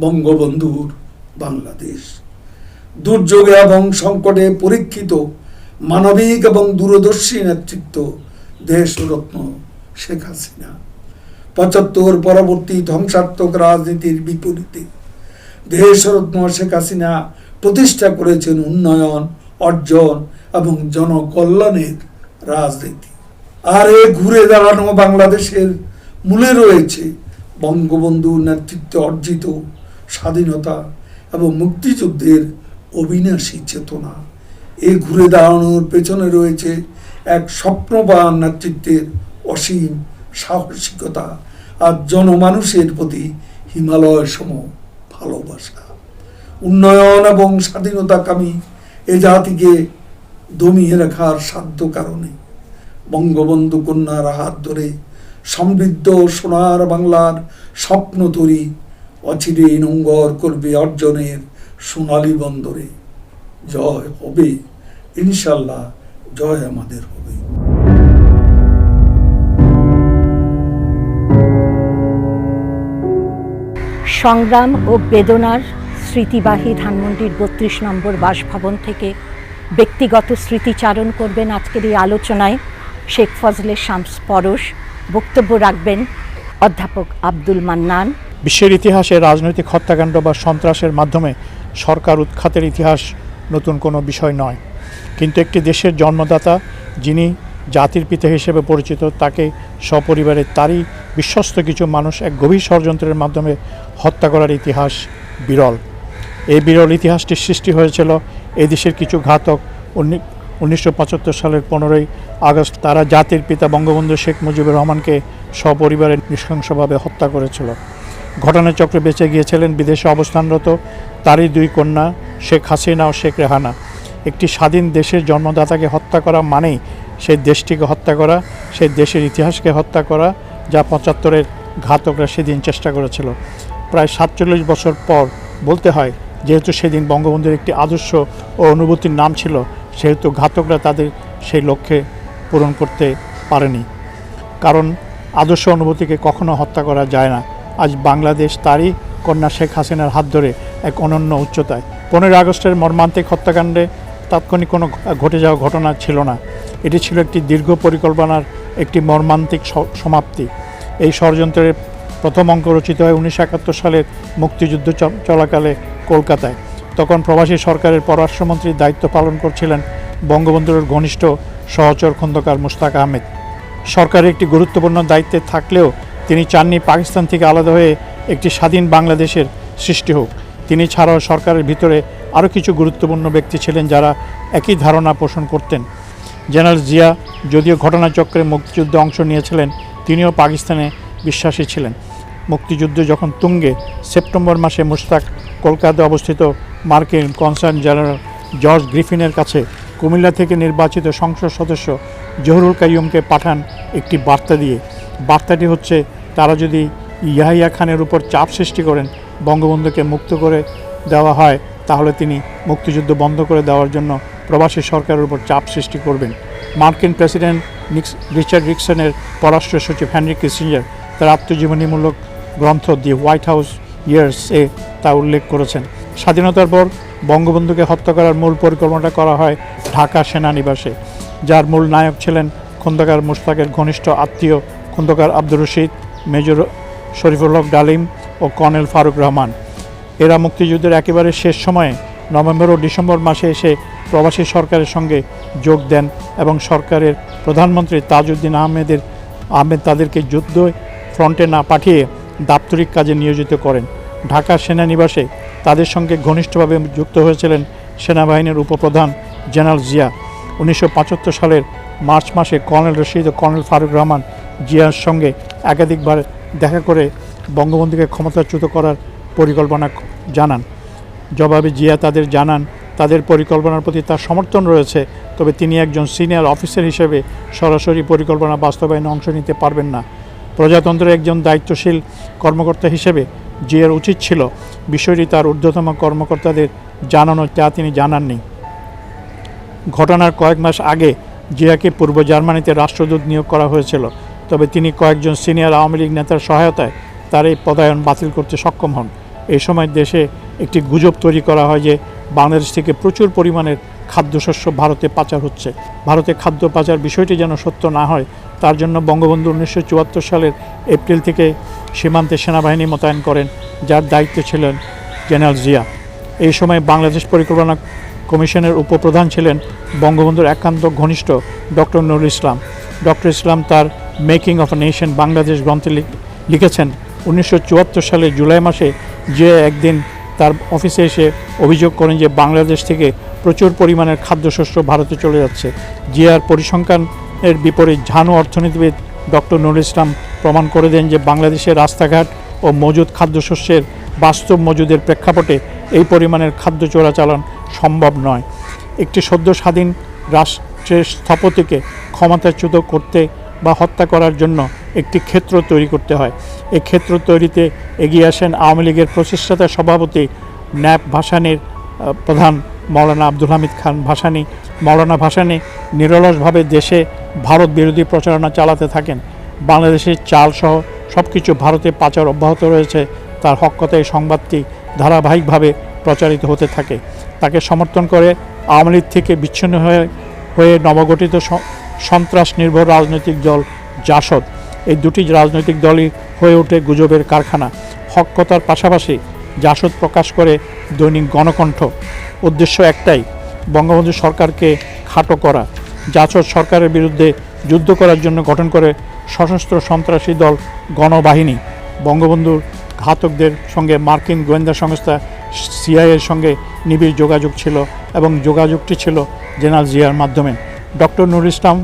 বঙ্গবন্ধুর বাংলাদেশ। দুর্যোগে এবং সংকটে পরীক্ষিত মানবিক এবং দূরদর্শী নেতৃত্ব দেশরত্ন শেখ হাসিনা। ৭৫ পরবর্তী ধ্বংসাত্মক রাজনীতির বিপরীতে দেশরত্ন শেখ হাসিনা প্রতিষ্ঠা করেছেন উন্নয়ন, অর্জন এবং জনকল্যাণের রাজনীতি। আর এ ঘুরে দাঁড়ানো বাংলাদেশের মূলে রয়েছে বঙ্গবন্ধুর নেতৃত্বে অর্জিত স্বাধীনতা এবং মুক্তিযুদ্ধের অবিনাশী চেতনা। এই ঘুরে দাঁড়ানোর পেছনে রয়েছে এক স্বপ্নবান নেতৃত্বের অসীম সাহসিকতা আর জনমানুষের প্রতি হিমালয় সম ভালোবাসা। উন্নয়ন এবং স্বাধীনতাকামী এ জাতিকে দমিয়ে রাখার সাধ্য কারণে বঙ্গবন্ধু কন্যার হাত ধরে সমৃদ্ধ সোনার বাংলার স্বপ্ন তৈরি অচিরে নোঙ্গর করবে অর্জনের সোনালী বন্দরে। জয় হবে ইনশাল্লাহ, জয় আমাদের হবে। সংগ্রাম ও বেদনার স্মৃতিবাহী ধানমন্ডির ৩২ নম্বর বাসভবন থেকে ব্যক্তিগত স্মৃতিচারণ করবেন আজকের এই আলোচনায় শেখ ফজলে শামস পরশ। বক্তব্য রাখবেন অধ্যাপক আব্দুল মান্নান। বিশ্বের ইতিহাসে রাজনৈতিক হত্যাকাণ্ড বা সন্ত্রাসের মাধ্যমে সরকার উৎখাতের ইতিহাস নতুন কোনো বিষয় নয়, কিন্তু একটি দেশের জন্মদাতা যিনি জাতির পিতা হিসেবে পরিচিত, তাকে সপরিবারে তারই বিশ্বস্ত কিছু মানুষ এক গভীর ষড়যন্ত্রের মাধ্যমে হত্যা করার ইতিহাস বিরল। এই বিরল ইতিহাসটির সৃষ্টি হয়েছিল এই দেশের কিছু ঘাতক 1975 সালের 15ই আগস্ট। তারা জাতির পিতা বঙ্গবন্ধু শেখ মুজিবুর রহমানকে সপরিবারে নৃশংসভাবে হত্যা করেছিল। ঘটনাচক্রে বেঁচে গিয়েছিলেন বিদেশে অবস্থানরত তারই দুই কন্যা শেখ হাসিনা ও শেখ রেহানা। একটি স্বাধীন দেশের জন্মদাতাকে হত্যা করা মানেই সেই দেশটিকে হত্যা করা, সেই দেশের ইতিহাসকে হত্যা করা, যা 75-এর ঘাতকরা সেদিন চেষ্টা করেছিল। প্রায় 47 বছর পর বলতে হয়, যেহেতু সেদিন বঙ্গবন্ধুর একটি আদর্শ ও অনুভূতির নাম ছিল, সেহেতু ঘাতকরা তাদের সেই লক্ষ্যে পূরণ করতে পারেনি। কারণ আদর্শ অনুভূতিকে কখনো হত্যা করা যায় না। আজ বাংলাদেশ তারই কন্যা শেখ হাসিনার হাত ধরে এক অনন্য উচ্চতায়। 15 আগস্টের মর্মান্তিক হত্যাকাণ্ডে তাৎক্ষণিক কোনো ঘটে যাওয়া ঘটনা ছিল না। এটি ছিল একটি দীর্ঘ পরিকল্পনার একটি মর্মান্তিক সমাপ্তি। এই ষড়যন্ত্রের প্রথম অঙ্ক রচিত হয় 1971 সালের মুক্তিযুদ্ধ চলাকালে কলকাতায়। তখন প্রবাসী সরকারের পররাষ্ট্রমন্ত্রীর দায়িত্ব পালন করছিলেন বঙ্গবন্ধুর ঘনিষ্ঠ সহচর খন্দকার মুশতাক আহমেদ। সরকারের একটি গুরুত্বপূর্ণ দায়িত্বে থাকলেও তিনি চাননি পাকিস্তান থেকে আলাদা হয়ে একটি স্বাধীন বাংলাদেশের সৃষ্টি হোক। তিনি ছাড়াও সরকারের ভিতরে আরও কিছু গুরুত্বপূর্ণ ব্যক্তি ছিলেন যারা একই ধারণা পোষণ করতেন। জেনারেল জিয়া যদিও ঘটনাচক্রে মুক্তিযুদ্ধে অংশ নিয়েছিলেন, তিনিও পাকিস্তানে বিশ্বাসী ছিলেন। মুক্তিযুদ্ধ যখন তুঙ্গে, সেপ্টেম্বর মাসে মুশতাক কলকাতায় অবস্থিত মার্কিন কনসাল জেনারেল জর্জ গ্রিফিনের কাছে কুমিল্লা থেকে নির্বাচিত সংসদ সদস্য জহুরুল কাইয়ুমকে পাঠান একটি বার্তা দিয়ে। বার্তাটি হচ্ছে, তারা যদি ইয়াহিয়া খানের উপর চাপ সৃষ্টি করেন বঙ্গবন্ধুকে মুক্ত করে দেওয়া হয় তাহলে তিনি মুক্তিযুদ্ধ বন্ধ করে দেওয়ার জন্য প্রবাসী সরকারের উপর চাপ সৃষ্টি করবেন। মার্কিন প্রেসিডেন্ট রিচার্ড নিক্সনের পররাষ্ট্র সচিব হেনরি কিসিঞ্জার তার আত্মজীবনীমূলক গ্রন্থ দি হোয়াইট হাউস ইয়ার্স-এ তা উল্লেখ করেছেন। স্বাধীনতার পর বঙ্গবন্ধুকে হত্যা করার মূল পরিকল্পনাটা করা হয় ঢাকা সেনানিবাসে, যার মূল নায়ক ছিলেন খন্দকার মোশতাকের ঘনিষ্ঠ আত্মীয় খন্দকার আব্দুর রশিদ, মেজর শরীফুল হক ডালিম ও কর্নেল ফারুক রহমান। এরা মুক্তিযুদ্ধের একেবারে শেষ সময়ে নভেম্বর ও ডিসেম্বর মাসে এসে প্রবাসী সরকারের সঙ্গে যোগ দেন এবং সরকারের প্রধানমন্ত্রী তাজউদ্দিন আহমেদ তাদেরকে যুদ্ধ ফ্রন্টে না পাঠিয়ে দাপ্তরিক কাজে নিয়োজিত করেন। ঢাকা সেনানিবাসে তাদের সঙ্গে ঘনিষ্ঠভাবে যুক্ত হয়েছিলেন সেনাবাহিনীর উপপ্রধান জেনারেল জিয়া। 1975 সালের মার্চ মাসে কর্নেল রশিদ ও কর্নেল ফারুক রহমান জিয়ার সঙ্গে একাধিকবার দেখা করে বঙ্গবন্ধুকে ক্ষমতাচ্যুত করার পরিকল্পনা জানান। জবাবে জিয়া তাদের জানান তাদের পরিকল্পনার প্রতি তার সমর্থন রয়েছে, তবে তিনি একজন সিনিয়র অফিসার হিসেবে সরাসরি পরিকল্পনা বাস্তবায়নে অংশ নিতে পারবেন না। প্রজাতন্ত্রের একজন দায়িত্বশীল কর্মকর্তা হিসেবে জিয়ার উচিত ছিল বিষয়টি তার ঊর্ধ্বতম কর্মকর্তাদের জানানো, যা তিনি জানাননি। ঘটনার কয়েক মাস আগে জিয়াকে পূর্ব জার্মানিতে রাষ্ট্রদূত নিয়োগ করা হয়েছিল, তবে তিনি কয়েকজন সিনিয়র আওয়ামী লীগ নেতার সহায়তায় তার এই পদায়ন বাতিল করতে সক্ষম হন। এই সময় দেশে একটি গুজব তৈরি করা হয় যে বাংলাদেশ থেকে প্রচুর পরিমাণের খাদ্যশস্য ভারতে পাচার হচ্ছে। ভারতে খাদ্য পাচার বিষয়টি যেন সত্য না হয় তার জন্য বঙ্গবন্ধু 1974 সালের এপ্রিল থেকে সীমান্তে সেনাবাহিনী মোতায়েন করেন, যার দায়িত্বে ছিলেন জেনারেল জিয়া। এই সময় বাংলাদেশ পরিকল্পনা কমিশনের উপপ্রধান ছিলেন বঙ্গবন্ধুর একান্ত ঘনিষ্ঠ ডক্টর নুরুল ইসলাম। ডক্টর ইসলাম তার making of a nation Bangladesh গ্রন্থে লিখেছেন 1974 সালের জুলাই মাসে জিয়া একদিন তার অফিসে এসে অভিযোগ করেন যে বাংলাদেশ থেকে প্রচুর পরিমাণের খাদ্যশস্য ভারতে চলে যাচ্ছে। জিয়ার পরিসংখ্যানের বিপরীত ঝানু অর্থনীতিবিদ ডক্টর নুরুল ইসলাম প্রমাণ করে দেন যে বাংলাদেশের রাস্তাঘাট ও মজুদ খাদ্যশস্যের বাস্তব মজুদের প্রেক্ষাপটে এই পরিমাণের খাদ্য চোরাচালান সম্ভব নয়। একটি সদ্য স্বাধীন রাষ্ট্রের স্থপতিকে ক্ষমতাচ্যুত করতে বা হত্যা করার জন্য একটি ক্ষেত্র তৈরি করতে হয়। এই ক্ষেত্র তৈরিতে এগিয়ে আসেন আওয়ামী লীগের প্রতিষ্ঠাতা সভাপতি ন্যাপ ভাসানীর প্রধান মৌলানা আব্দুল হামিদ খান ভাসানী। মৌলানা ভাসানী নিরলসভাবে দেশে ভারত বিরোধী প্রচারণা চালাতে থাকেন। বাংলাদেশের চালসহ সব কিছু ভারতে পাচার অব্যাহত রয়েছে, তার হক কথায় সংবাদটি ধারাবাহিকভাবে প্রচারিত হতে থাকে। তাকে সমর্থন করে আওয়ামী লীগ থেকে বিচ্ছিন্ন হয়ে নবগঠিত সন্ত্রাস নির্ভর রাজনৈতিক দল জাসদ। এই দুটি রাজনৈতিক দলই হয়ে ওঠে গুজবের কারখানা। হক কথার পাশাপাশি জাসদ প্রকাশ করে দৈনিক গণকণ্ঠ। উদ্দেশ্য একটাই, বঙ্গবন্ধু সরকারকে খাটো করা। জাসদ সরকারের বিরুদ্ধে যুদ্ধ করার জন্য গঠন করে সশস্ত্র সন্ত্রাসী দল গণবাহিনী। বঙ্গবন্ধুর ঘাতকদের সঙ্গে মার্কিন গোয়েন্দা সংস্থা সিআইএর সঙ্গে নিবিড় যোগাযোগ ছিল এবং যোগাযোগটি ছিল জেনারেল জিয়ার মাধ্যমে। ডক্টর নুরুল ইসলাম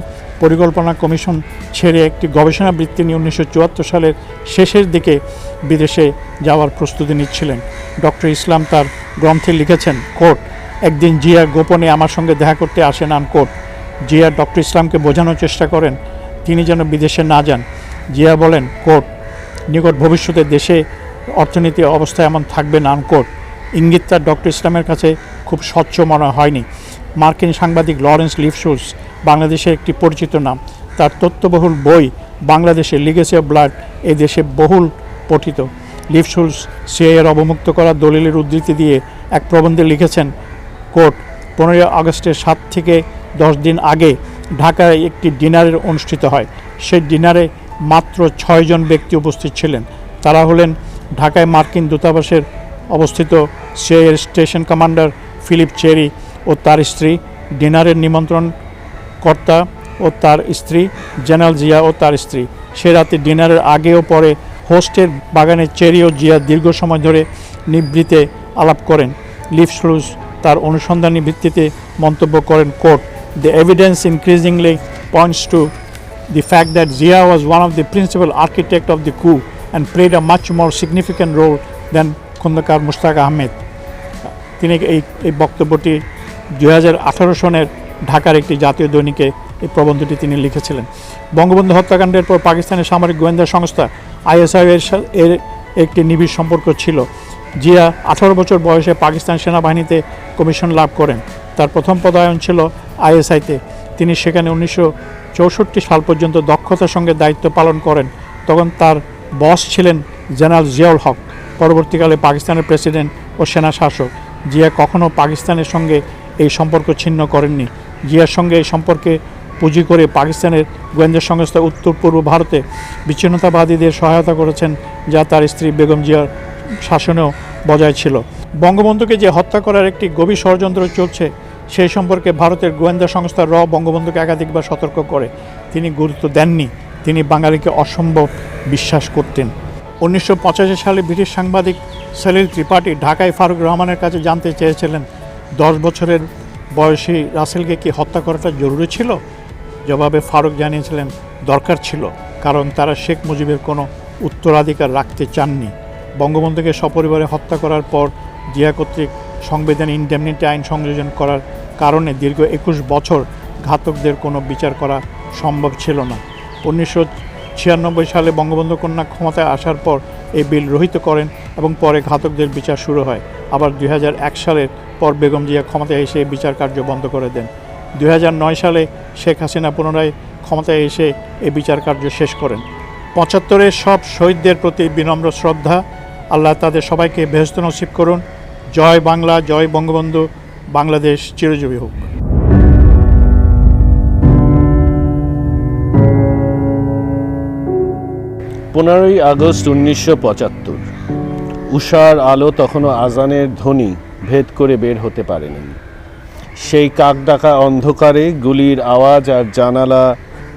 পরিকল্পনা কমিশন ছেড়ে একটি গবেষণা বৃত্তি নিয়ে 1974 সালের শেষের দিকে বিদেশে যাওয়ার প্রস্তুতি নিচ্ছিলেন। ডক্টর ইসলাম তার গ্রন্থে লিখেছেন, কোট, একদিন জিয়া গোপনে আমার সঙ্গে দেখা করতে আসেন, আনকোট। জিয়া ডক্টর ইসলামকে বোঝানোর চেষ্টা করেন তিনি যেন বিদেশে না যান। জিয়া বলেন, কোট, নিকট ভবিষ্যতে দেশে অর্থনীতি অবস্থা এমন থাকবে না, আনকোট। ইঙ্গিত তার ডক্টর ইসলামের কাছে খুব স্বচ্ছ মনে হয়নি। মার্কিন সাংবাদিক লরেন্স লিফশুলস বাংলাদেশের একটি পরিচিত নাম। তার তথ্যবহুল বই বাংলাদেশের লিগেসি অফ ব্লাড এই দেশে বহুল পঠিত। লিফশুলস সিআইএর অবমুক্ত করা দলিলের উদ্ধৃতি দিয়ে এক প্রবন্ধে লিখেছেন, কোট, 15 আগস্টের 7 থেকে 10 দিন আগে ঢাকায় একটি ডিনারের অনুষ্ঠিত হয়। সেই ডিনারে মাত্র 6 জন ব্যক্তি উপস্থিত ছিলেন। তারা হলেন ঢাকায় মার্কিন দূতাবাসের অবস্থিত সিআইএর স্টেশন কমান্ডার ফিলিপ চেরি ও তার স্ত্রী, ডিনারের নিমন্ত্রণকর্তা ও তার স্ত্রী, জেনারেল জিয়া ও তার স্ত্রী। সে রাতে ডিনারের আগে ও পরে হোস্টের বাগানে চেরি ও জিয়া দীর্ঘ সময় ধরে নিভৃতে আলাপ করেন। লিফশুলস তার অনুসন্ধানী ভিত্তিতে মন্তব্য করেন, quote, the evidence increasingly points to the fact that Zia was one of the principal architects of the coup and played a much more significant role than Khondaker Mostaq Ahmed. তিনি এই বক্তব্যটি 2018 সনের ঢাকার একটি জাতীয় দৈনিকে এই প্রবন্ধটি তিনি লিখেছিলেন। বঙ্গবন্ধু হত্যাকাণ্ডের পর পাকিস্তানের সামরিক গোয়েন্দা সংস্থা ISI এর একটি নিবিড় সম্পর্ক ছিল। জিয়া 18 বছর বয়সে পাকিস্তান সেনাবাহিনীতে কমিশন লাভ করেন। তার প্রথম পদায়ন ছিল আইএসআইতে। তিনি সেখানে 1964 সাল পর্যন্ত দক্ষতার সঙ্গে দায়িত্ব পালন করেন। তখন তার বস ছিলেন জেনারেল জিয়াউল হক, পরবর্তীকালে পাকিস্তানের প্রেসিডেন্ট ও সেনা শাসক। জিয়া কখনও পাকিস্তানের সঙ্গে এই সম্পর্ক ছিন্ন করেননি। জিয়ার সঙ্গে এই সম্পর্কে পুঁজি করে পাকিস্তানের গোয়েন্দা সংস্থা উত্তর পূর্ব ভারতে বিচ্ছিন্নতাবাদীদের সহায়তা করেছেন, যা তার স্ত্রী বেগম জিয়ার শাসনেও বজায় ছিল। বঙ্গবন্ধুকে যে হত্যা করার একটি গভীর ষড়যন্ত্র চলছে, সেই সম্পর্কে ভারতের গোয়েন্দা সংস্থা বঙ্গবন্ধুকে একাধিকবার সতর্ক করে। তিনি গুরুত্ব দেননি। তিনি বাঙালিকে অসম্ভব বিশ্বাস করতেন। 1985 সালে ব্রিটিশ সাংবাদিক সলিল ত্রিপাঠী ঢাকায় ফারুক রহমানের কাছে জানতে চেয়েছিলেন 10 বছরের বয়সী রাসেলকে কি হত্যা করাটা জরুরি ছিল? জবাবে ফারুক জানিয়েছিলেন দরকার ছিল, কারণ তারা শেখ মুজিবের কোনো উত্তরাধিকার রাখতে চাননি। বঙ্গবন্ধুকে সপরিবারে হত্যা করার পর জিয়া কর্তৃক সংবিধানে ইনডেমনিটি আইন সংযোজন করার কারণে দীর্ঘ 21 বছর ঘাতকদের কোনো বিচার করা সম্ভব ছিল না। 1996 সালে বঙ্গবন্ধু কন্যা ক্ষমতায় আসার পর এই বিল রহিত করেন এবং পরে ঘাতকদের বিচার শুরু হয়। আবার 2001 সালের পর বেগম জিয়া ক্ষমতায় এসে এই বিচার কার্য বন্ধ করে দেন। 2009 সালে শেখ হাসিনা পুনরায় ক্ষমতায় এসে এই বিচার কার্য শেষ করেন। 75-এর সব শহীদদের প্রতি বিনম্র শ্রদ্ধা। আল্লাহ তাদের সবাইকে বেহেশত নসিব করুন। জয় বাংলা, জয় বঙ্গবন্ধু। বাংলাদেশ চিরজীবী হোক। 15ই আগস্ট 1975। উষার আলো তখনও আজানের ধ্বনি ভেদ করে বের হতে পারেনি। সেই কাকডাকা অন্ধকারে গুলির আওয়াজ আর জানালা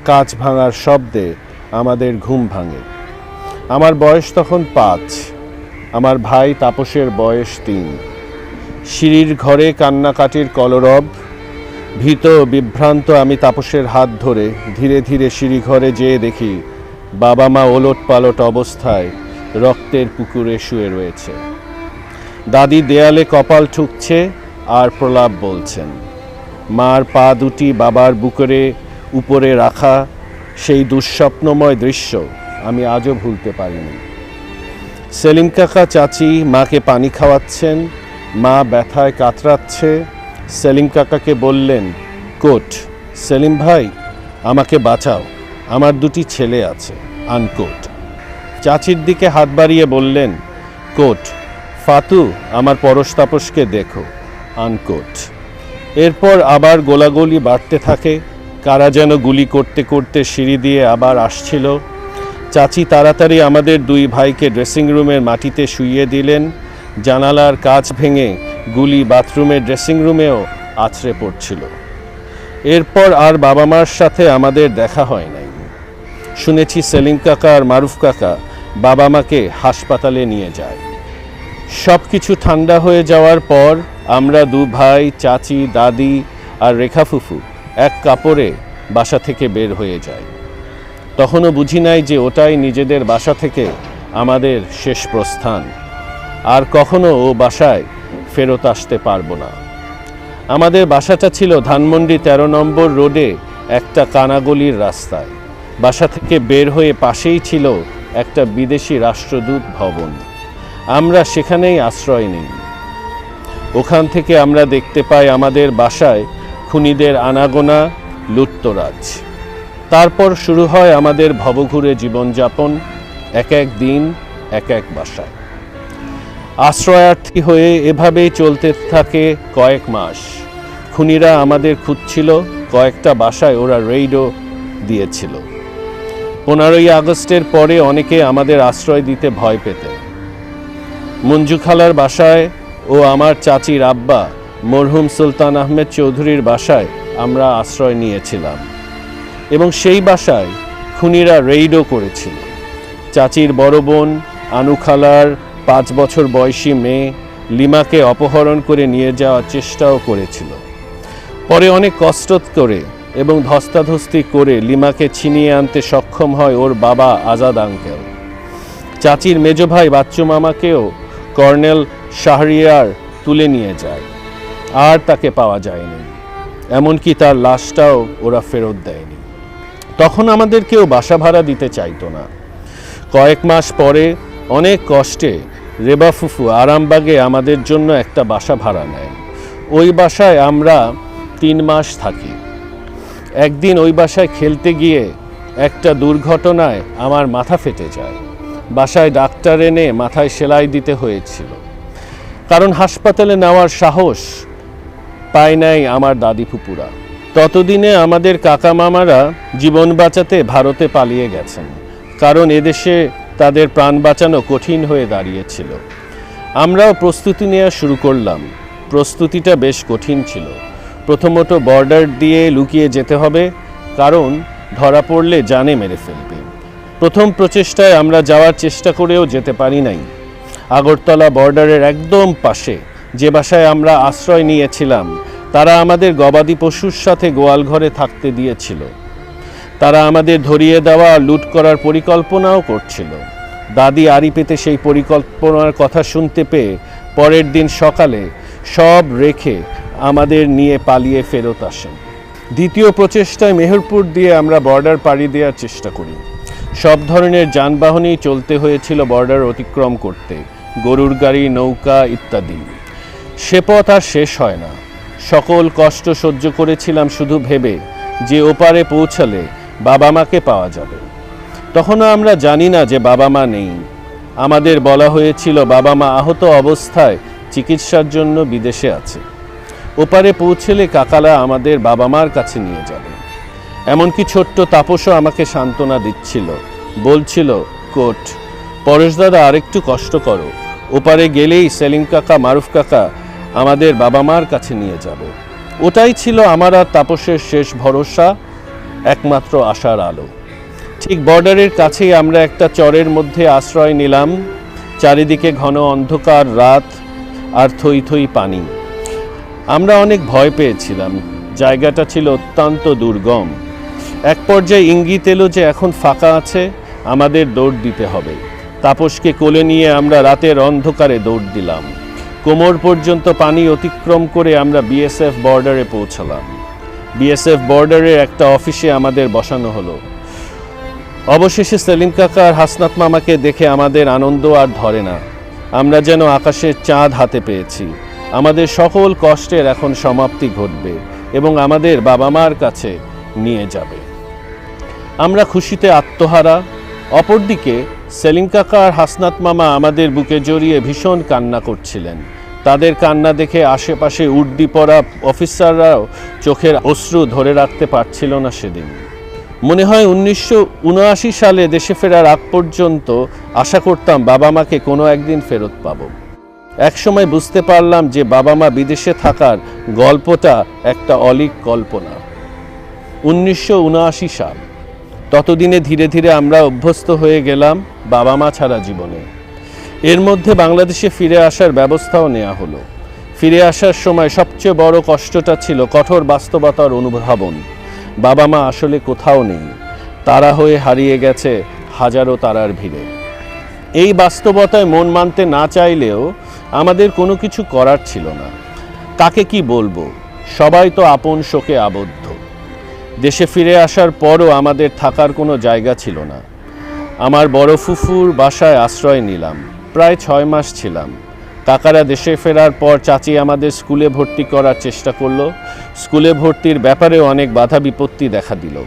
কাঁচ ভাঙার শব্দে আমাদের ঘুম ভাঙে। আমার বয়স তখন 5, আমার ভাই তাপসের বয়স 3। সিঁড়ির ঘরে কান্নাকাটির কলরব। ভীত বিভ্রান্ত আমি তাপসের হাত ধরে ধীরে ধীরে সিঁড়িঘরে যেয়ে দেখি বাবা মা ওলট পালট অবস্থায় রক্তের পুকুরে শুয়ে রয়েছে। দাদি দেয়ালে কপাল ঠুকছে আর প্রলাপ বলছেন। মার পা দুটি বাবার বুকের উপরে রাখা, সেই দুঃস্বপ্নময় দৃশ্য আমি আজও ভুলতে পারিনি। সেলিম কাকা চাচি মাকে পানি খাওয়াচ্ছেন, মা ব্যথায় কাতরাচ্ছে। সেলিম কাকাকে বললেন, কোট, সেলিম ভাই আমাকে বাঁচাও, আমার 2টি ছেলে আছে, আনকোট। চাচির দিকে হাত বাড়িয়ে বললেন, কোট, ফাতু আমার পরশ তাপসকে দেখো, আনকোট। এরপর আবার গোলাগুলি বাড়তে থাকে। কারা যেন গুলি করতে করতে সিঁড়ি দিয়ে আবার আসছিল। চাচি তাড়াতাড়ি আমাদের 2 ভাইকে ড্রেসিং রুমের মাটিতে শুইয়ে দিলেন। জানালার কাঁচ ভেঙে গুলি বাথরুমের ড্রেসিং রুমেও আছড়ে পড়ছিল। এরপর আর বাবা মার সাথে আমাদের দেখা হয় নাই। শুনেছি সেলিম কাকা আর মারুফ কাকা বাবা মাকে হাসপাতালে নিয়ে যায়। সব কিছু ঠান্ডা হয়ে যাওয়ার পর আমরা 2 ভাই, চাচি, দাদি আর রেখা ফুফু এক কাপড়ে বাসা থেকে বের হয়ে যায়। তখনও বুঝি নাই যে ওটাই নিজেদের বাসা থেকে আমাদের শেষ প্রস্থান। আর কখনো ও বাসায় ফেরত আসতে পারবো না। আমাদের বাসাটা ছিল ধানমন্ডি 13 নম্বর রোডে একটা কানাগলির রাস্তায়। বাসা থেকে বের হয়ে পাশেই ছিল একটা বিদেশি রাষ্ট্রদূত ভবন। আমরা সেখানেই আশ্রয় নিই। ওখান থেকে আমরা দেখতে পাই আমাদের বাসায় খুনিদের আনাগোনা, লুটতরাজ। তারপর শুরু হয় আমাদের ভবঘুরে জীবনযাপন, এক এক দিন এক এক বাসায়। আশ্রয়ার্থী হয়ে এভাবেই চলতে থাকে কয়েক মাস। খুনিরা আমাদের খুঁজছিল, কয়েকটা বাসায় ওরা রেইডও দিয়েছিল। 15ই আগস্টের পরে অনেকে আমাদের আশ্রয় দিতে ভয় পেতেন। মঞ্জু খালার বাসায় ও আমার চাচির আব্বা মরহুম সুলতান আহমেদ চৌধুরীর বাসায় আমরা আশ্রয় নিয়েছিলাম এবং সেই বাসায় খুনিরা রেইডও করেছিল। চাচির বড় বোন আনু খালার 5 বছর বয়সী মেয়ে লিমাকে অপহরণ করে নিয়ে যাওয়ার চেষ্টাও করেছিল। পরে অনেক কষ্ট করে এবং ধস্তাধস্তি করে লিমাকে ছিনিয়ে আনতে সক্ষম হয় ওর বাবা আজাদ আঙ্কেল। চাচির মেজ ভাই বাচ্চু মামাকেও কর্নেল শাহরিয়ার তুলে নিয়ে যায়, আর তাকে পাওয়া যায়নি। এমনকি তার লাশটাও ওরা ফেরত দেয়নি। তখন আমাদের কেউ বাসা ভাড়া দিতে চাইতো না। কয়েক মাস পরে অনেক কষ্টে রেবা ফুফু আরামবাগে আমাদের জন্য একটা বাসা ভাড়া নেয়। ওই বাসায় আমরা 3 মাস থাকি। একদিন ওই বাসায় খেলতে গিয়ে একটা দুর্ঘটনায় আমার মাথা ফেটে যায়। বাসায় ডাক্তার এনে মাথায় সেলাই দিতে হয়েছিল, কারণ হাসপাতালে নেওয়ার সাহস পায় নাই আমার দাদি ফুপুরা। ততদিনে আমাদের কাকা মামারা জীবন বাঁচাতে ভারতে পালিয়ে গেছেন, কারণ এদেশে তাদের প্রাণ বাঁচানো কঠিন হয়ে দাঁড়িয়েছিল। আমরাও প্রস্তুতি নেওয়া শুরু করলাম। প্রস্তুতিটা বেশ কঠিন ছিল। প্রথমত বর্ডার দিয়ে লুকিয়ে যেতে হবে, কারণ ধরা পড়লে জানে মেরে ফেলবে। প্রথম প্রচেষ্টায় আমরা যাওয়ার চেষ্টা করেও যেতে পারি নাই। আগরতলা বর্ডারের একদম পাশে যে বাসায় আমরা আশ্রয় নিয়েছিলাম, তারা আমাদের গবাদি পশুর সাথে গোয়াল ঘরে থাকতে দিয়েছিল। তারা আমাদের ধরিয়ে দেওয়া আর লুট করার পরিকল্পনাও করছিল। দাদি আড়ি পেতে সেই পরিকল্পনার কথা শুনতে পেয়ে পরের দিন সকালে সব রেখে আমাদের নিয়ে পালিয়ে ফেরত আসেন। দ্বিতীয় প্রচেষ্টায় মেহেরপুর দিয়ে আমরা বর্ডার পাড়ি দেওয়ার চেষ্টা করি। সব ধরনের যানবাহনই চলতে হয়েছিল বর্ডার অতিক্রম করতে, গরুর গাড়ি, নৌকা ইত্যাদি। সে পথ আর শেষ হয় না। সকল কষ্ট সহ্য করেছিলাম শুধু ভেবে যে ওপারে পৌঁছালে বাবা মাকে পাওয়া যাবে। তখনও আমরা জানি না যে বাবা মা নেই। আমাদের বলা হয়েছিল বাবা মা আহত অবস্থায় চিকিৎসার জন্য বিদেশে আছে। ওপারে পৌঁছলে কাকালা আমাদের বাবা মার কাছে নিয়ে যাবে। এমনকি ছোট্ট তাপসও আমাকে সান্ত্বনা দিচ্ছিল, বলছিল, কোট পরেশ দাদা আরেকটু কষ্ট করো, ওপারে গেলেই সেলিম কাকা, মারুফ কাকা আমাদের বাবা মার কাছে নিয়ে যাবে। ওটাই ছিল আমার আর তাপসের শেষ ভরসা, একমাত্র আশার আলো। ঠিক বর্ডারের কাছেই আমরা একটা চরের মধ্যে আশ্রয় নিলাম। চারিদিকে ঘন অন্ধকার রাত আর থই থই পানি। আমরা অনেক ভয় পেয়েছিলাম। জায়গাটা ছিল অত্যন্ত দুর্গম। এক পর্যায়ে ইঙ্গিত এলো যে এখন ফাঁকা আছে, আমাদের দৌড় দিতে হবে। তাপসকে কোলে নিয়ে আমরা রাতের অন্ধকারে দৌড় দিলাম। কোমর পর্যন্ত পানি অতিক্রম করে আমরা বিএসএফ বর্ডারে পৌঁছালাম। বিএসএফ বর্ডারের একটা অফিসে আমাদের বসানো হলো। অবশেষে সেলিম কাকা আর হাসনাত মামাকে দেখে আমাদের আনন্দ আর ধরে না। আমরা যেন আকাশের চাঁদ হাতে পেয়েছি। আমাদের সকল কষ্টের এখন সমাপ্তি ঘটবে এবং আমাদের বাবা মার কাছে নিয়ে যাবে। আমরা খুশিতে আত্মহারা। অপরদিকে সেলিম কাকা আর হাসনাত মামা আমাদের বুকে জড়িয়ে ভীষণ কান্না করছিলেন। তাদের কান্না দেখে আশেপাশে উর্দি পরা অফিসাররাও চোখের অশ্রু ধরে রাখতে পারছিল না সেদিন। মনে হয় 1979 সালে দেশে ফেরার আগ পর্যন্ত আশা করতাম বাবা মাকে কোনো একদিন ফেরত পাব। একসময় বুঝতে পারলাম যে বাবা মা বিদেশে থাকার গল্পটা একটা অলীক কল্পনা। 1979 সাল। ততদিনে ধীরে ধীরে আমরা অভ্যস্ত হয়ে গেলাম বাবা মা ছাড়া জীবনে। এর মধ্যে বাংলাদেশে ফিরে আসার ব্যবস্থাও নেওয়া হলো। ফিরে আসার সময় সবচেয়ে বড় কষ্টটা ছিল কঠোর বাস্তবতার অনুধাবন। বাবা মা আসলে কোথাও নেই, তারা হয়ে হারিয়ে গেছে হাজারো তারার ভিড়ে। এই বাস্তবতায় মন মানতে না চাইলেও আমাদের কোনো কিছু করার ছিল না। কাকে কি বলবো, সবাই তো আপন শোকে আবদ্ধ। দেশে ফিরে আসার পরও আমাদের থাকার কোনো জায়গা ছিল না। আমার বড় ফুফুর বাসায় আশ্রয় নিলাম। প্রায় 6 মাস ছিলাম। কাকারা দেশে ফেরার পর চাচি আমাদের স্কুলে ভর্তি করার চেষ্টা করলো। স্কুলে ভর্তির ব্যাপারেও অনেক বাধা বিপত্তি দেখা দিল।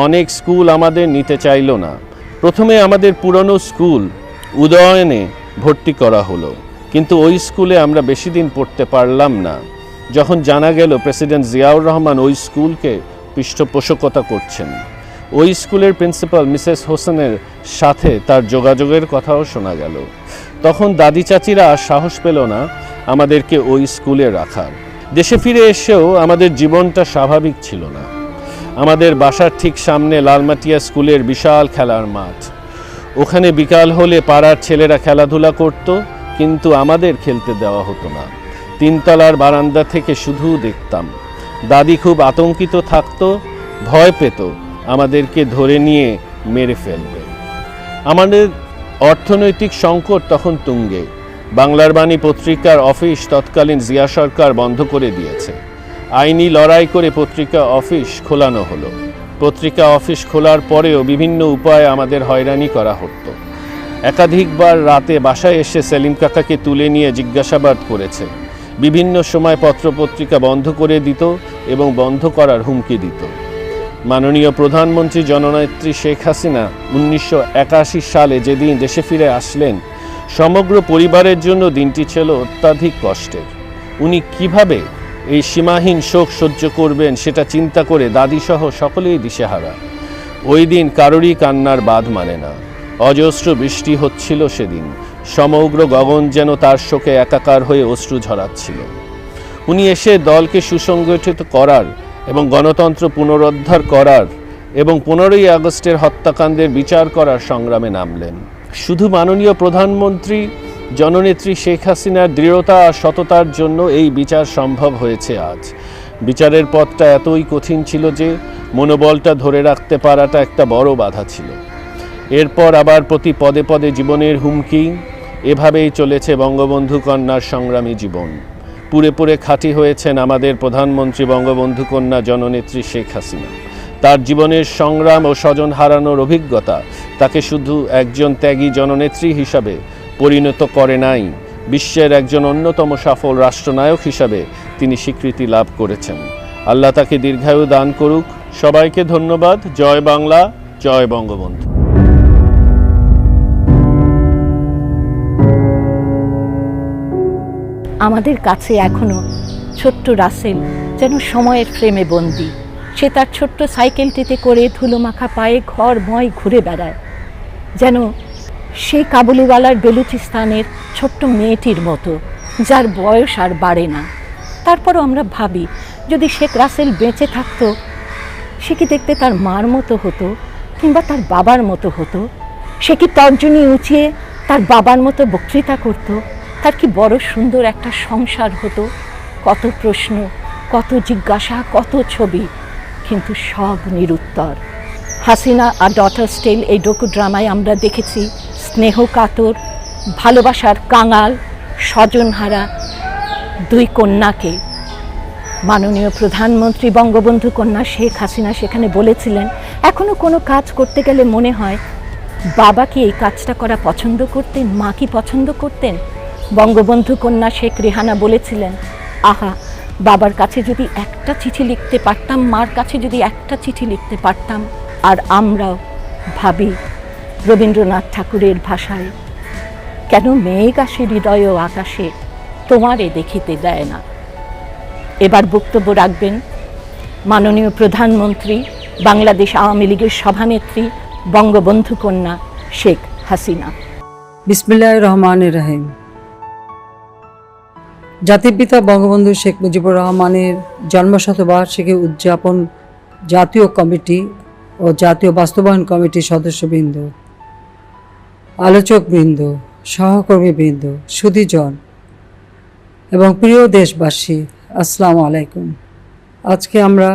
অনেক স্কুল আমাদের নিতে চাইল না। প্রথমে আমাদের পুরনো স্কুল উদয়নে ভর্তি করা হলো, কিন্তু ওই স্কুলে আমরা বেশি দিন পড়তে পারলাম না। যখন জানা গেল প্রেসিডেন্ট জিয়াউর রহমান ওই স্কুলকে পৃষ্ঠপোষকতা করছেন, ওই স্কুলের প্রিন্সিপাল মিসেস হোসেনের সাথে তার যোগাযোগের কথাও শোনা গেল, তখন দাদি চাচিরা আর সাহস পেল না আমাদেরকে ওই স্কুলে রাখার। দেশে ফিরে এসেও আমাদের জীবনটা স্বাভাবিক ছিল না। আমাদের বাসার ঠিক সামনে লালমাটিয়া স্কুলের বিশাল খেলার মাঠ। ওখানে বিকাল হলে পাড়ার ছেলেরা খেলাধুলা করত, কিন্তু আমাদের খেলতে দেওয়া হতো না। 3 তলার বারান্দা থেকে শুধু দেখতাম। দাদি খুব আতঙ্কিত থাকতো, ভয় পেত আমাদেরকে ধরে নিয়ে মেরে ফেলবে। আমাদের অর্থনৈতিক সংকট তখন তুঙ্গে। বাংলার বাণী পত্রিকার অফিস তৎকালীন জিয়া সরকার বন্ধ করে দিয়েছে। আইনি লড়াই করে পত্রিকা অফিস খোলানো হলো। পত্রিকা অফিস খোলার পরেও বিভিন্ন উপায়ে আমাদের হয়রানি করা হতো। একাধিকবার রাতে বাসায় এসে সেলিম কাকাকে তুলে নিয়ে জিজ্ঞাসাবাদ করেছে। বিভিন্ন সময় পত্রপত্রিকা বন্ধ করে দিত এবং বন্ধ করার হুমকি দিত। মাননীয় প্রধানমন্ত্রী জননেত্রী শেখ হাসিনা 1981 সালে যেদিন দেশে ফিরে আসলেন, সমগ্র পরিবারের জন্য দিনটি ছিল অত্যাধিক কষ্টের। উনি কিভাবে এই সীমাহীন শোক সহ্য করবেন সেটা চিন্তা করে দাদিসহ সকলেই দিশেহারা। ওই দিন কারোরই কান্নার বাঁধ মানে না। অজস্র বৃষ্টি হচ্ছিল সেদিন, সমগ্র গগন যেন তার শোকে একাকার হয়ে অশ্রু ঝরাচ্ছিল। উনি এসে দলকে সুসংগঠিত করার এবং গণতন্ত্র পুনরুদ্ধার করার এবং 15ই আগস্টের হত্যাকাণ্ডের বিচার করার সংগ্রামে নামলেন। শুধু মাননীয় প্রধানমন্ত্রী জননেত্রী শেখ হাসিনার দৃঢ়তা আর সততার জন্য এই বিচার সম্ভব হয়েছে আজ। বিচারের পথটা এতই কঠিন ছিল যে মনোবলটা ধরে রাখতে পারাটা একটা বড় বাধা ছিল। এরপর আবার প্রতি পদে পদে জীবনের হুমকি। এভাবেই চলেছে বঙ্গবন্ধু কন্যার সংগ্রামী জীবন। পুরে পুরে খাঁটি হয়েছেন আমাদের প্রধানমন্ত্রী বঙ্গবন্ধু কন্যা জননেত্রী শেখ হাসিনা। তার জীবনের সংগ্রাম ও স্বজন হারানোর অভিজ্ঞতা তাকে শুধু একজন ত্যাগী জননেত্রী হিসাবে পরিণত করে নাই, বিশ্বের একজন অন্যতম সফল রাষ্ট্রনায়ক হিসাবে তিনি স্বীকৃতি লাভ করেছেন। আল্লাহ তাকে দীর্ঘায়ু দান করুক। সবাইকে ধন্যবাদ। জয় বাংলা, জয় বঙ্গবন্ধু। আমাদের কাছে এখনো ছোট্ট রাসেল যেন সময়ের ফ্রেমে বন্দি। সে তার ছোট্ট সাইকেলটিতে করে ধুলোমাখা পায়ে ঘরময় ঘুরে বেড়ায়, যেন সেই কাবুলিওয়ালার বেলুচিস্তানের ছোট্ট মেয়েটির মতো, যার বয়স আর বাড়ে না। তারপরও আমরা ভাবি, যদি শেখ রাসেল বেঁচে থাকতো, সে কি দেখতে তার মার মতো হতো কিংবা তার বাবার মতো হতো? সে কি তর্জনী উঁচিয়ে তার বাবার মতো বক্তৃতা করতো? তার কি বড় সুন্দর একটা সংসার হতো? কত প্রশ্ন, কত জিজ্ঞাসা, কত ছবি, কিন্তু সব নিরুত্তর। হাসিনা আর ডটার্স টেল এই ডকু ড্রামায় আমরা দেখেছি স্নেহ কাতর, ভালোবাসার কাঙাল, স্বজনহারা দুই কন্যাকে। মাননীয় প্রধানমন্ত্রী বঙ্গবন্ধু কন্যা শেখ হাসিনা সেখানে বলেছিলেন, এখনো কোনো কাজ করতে গেলে মনে হয় বাবা কি এই কাজটা করা পছন্দ করতেন, মা কি পছন্দ করতেন? বঙ্গবন্ধু কন্যা শেখ রেহানা বলেছিলেন, আহা, বাবার কাছে যদি একটা চিঠি লিখতে পারতাম, মার কাছে যদি একটা চিঠি লিখতে পারতাম। আর আমরাও ভাবি রবীন্দ্রনাথ ঠাকুরের ভাষায়, কেন মেঘ আসে হৃদয় ও আকাশে, তোমারে দেখিতে দেয় না। এবার বক্তব্য রাখবেন মাননীয় প্রধানমন্ত্রী, বাংলাদেশ আওয়ামী লীগের সভানেত্রী, বঙ্গবন্ধু কন্যা শেখ হাসিনা। বিসমিল্লাহির রহমানির রহিম। জাতির পিতা বঙ্গবন্ধু শেখ মুজিবুর রহমানের জন্মশতবার্ষিকী উদযাপন জাতীয় কমিটি ও জাতীয় বাস্তবায়ন কমিটির সদস্যবৃন্দ, আলোচকবৃন্দ, সহকর্মীবৃন্দ, সুধীজন এবং প্রিয় দেশবাসী, আসসালামু আলাইকুম। আজকে আমরা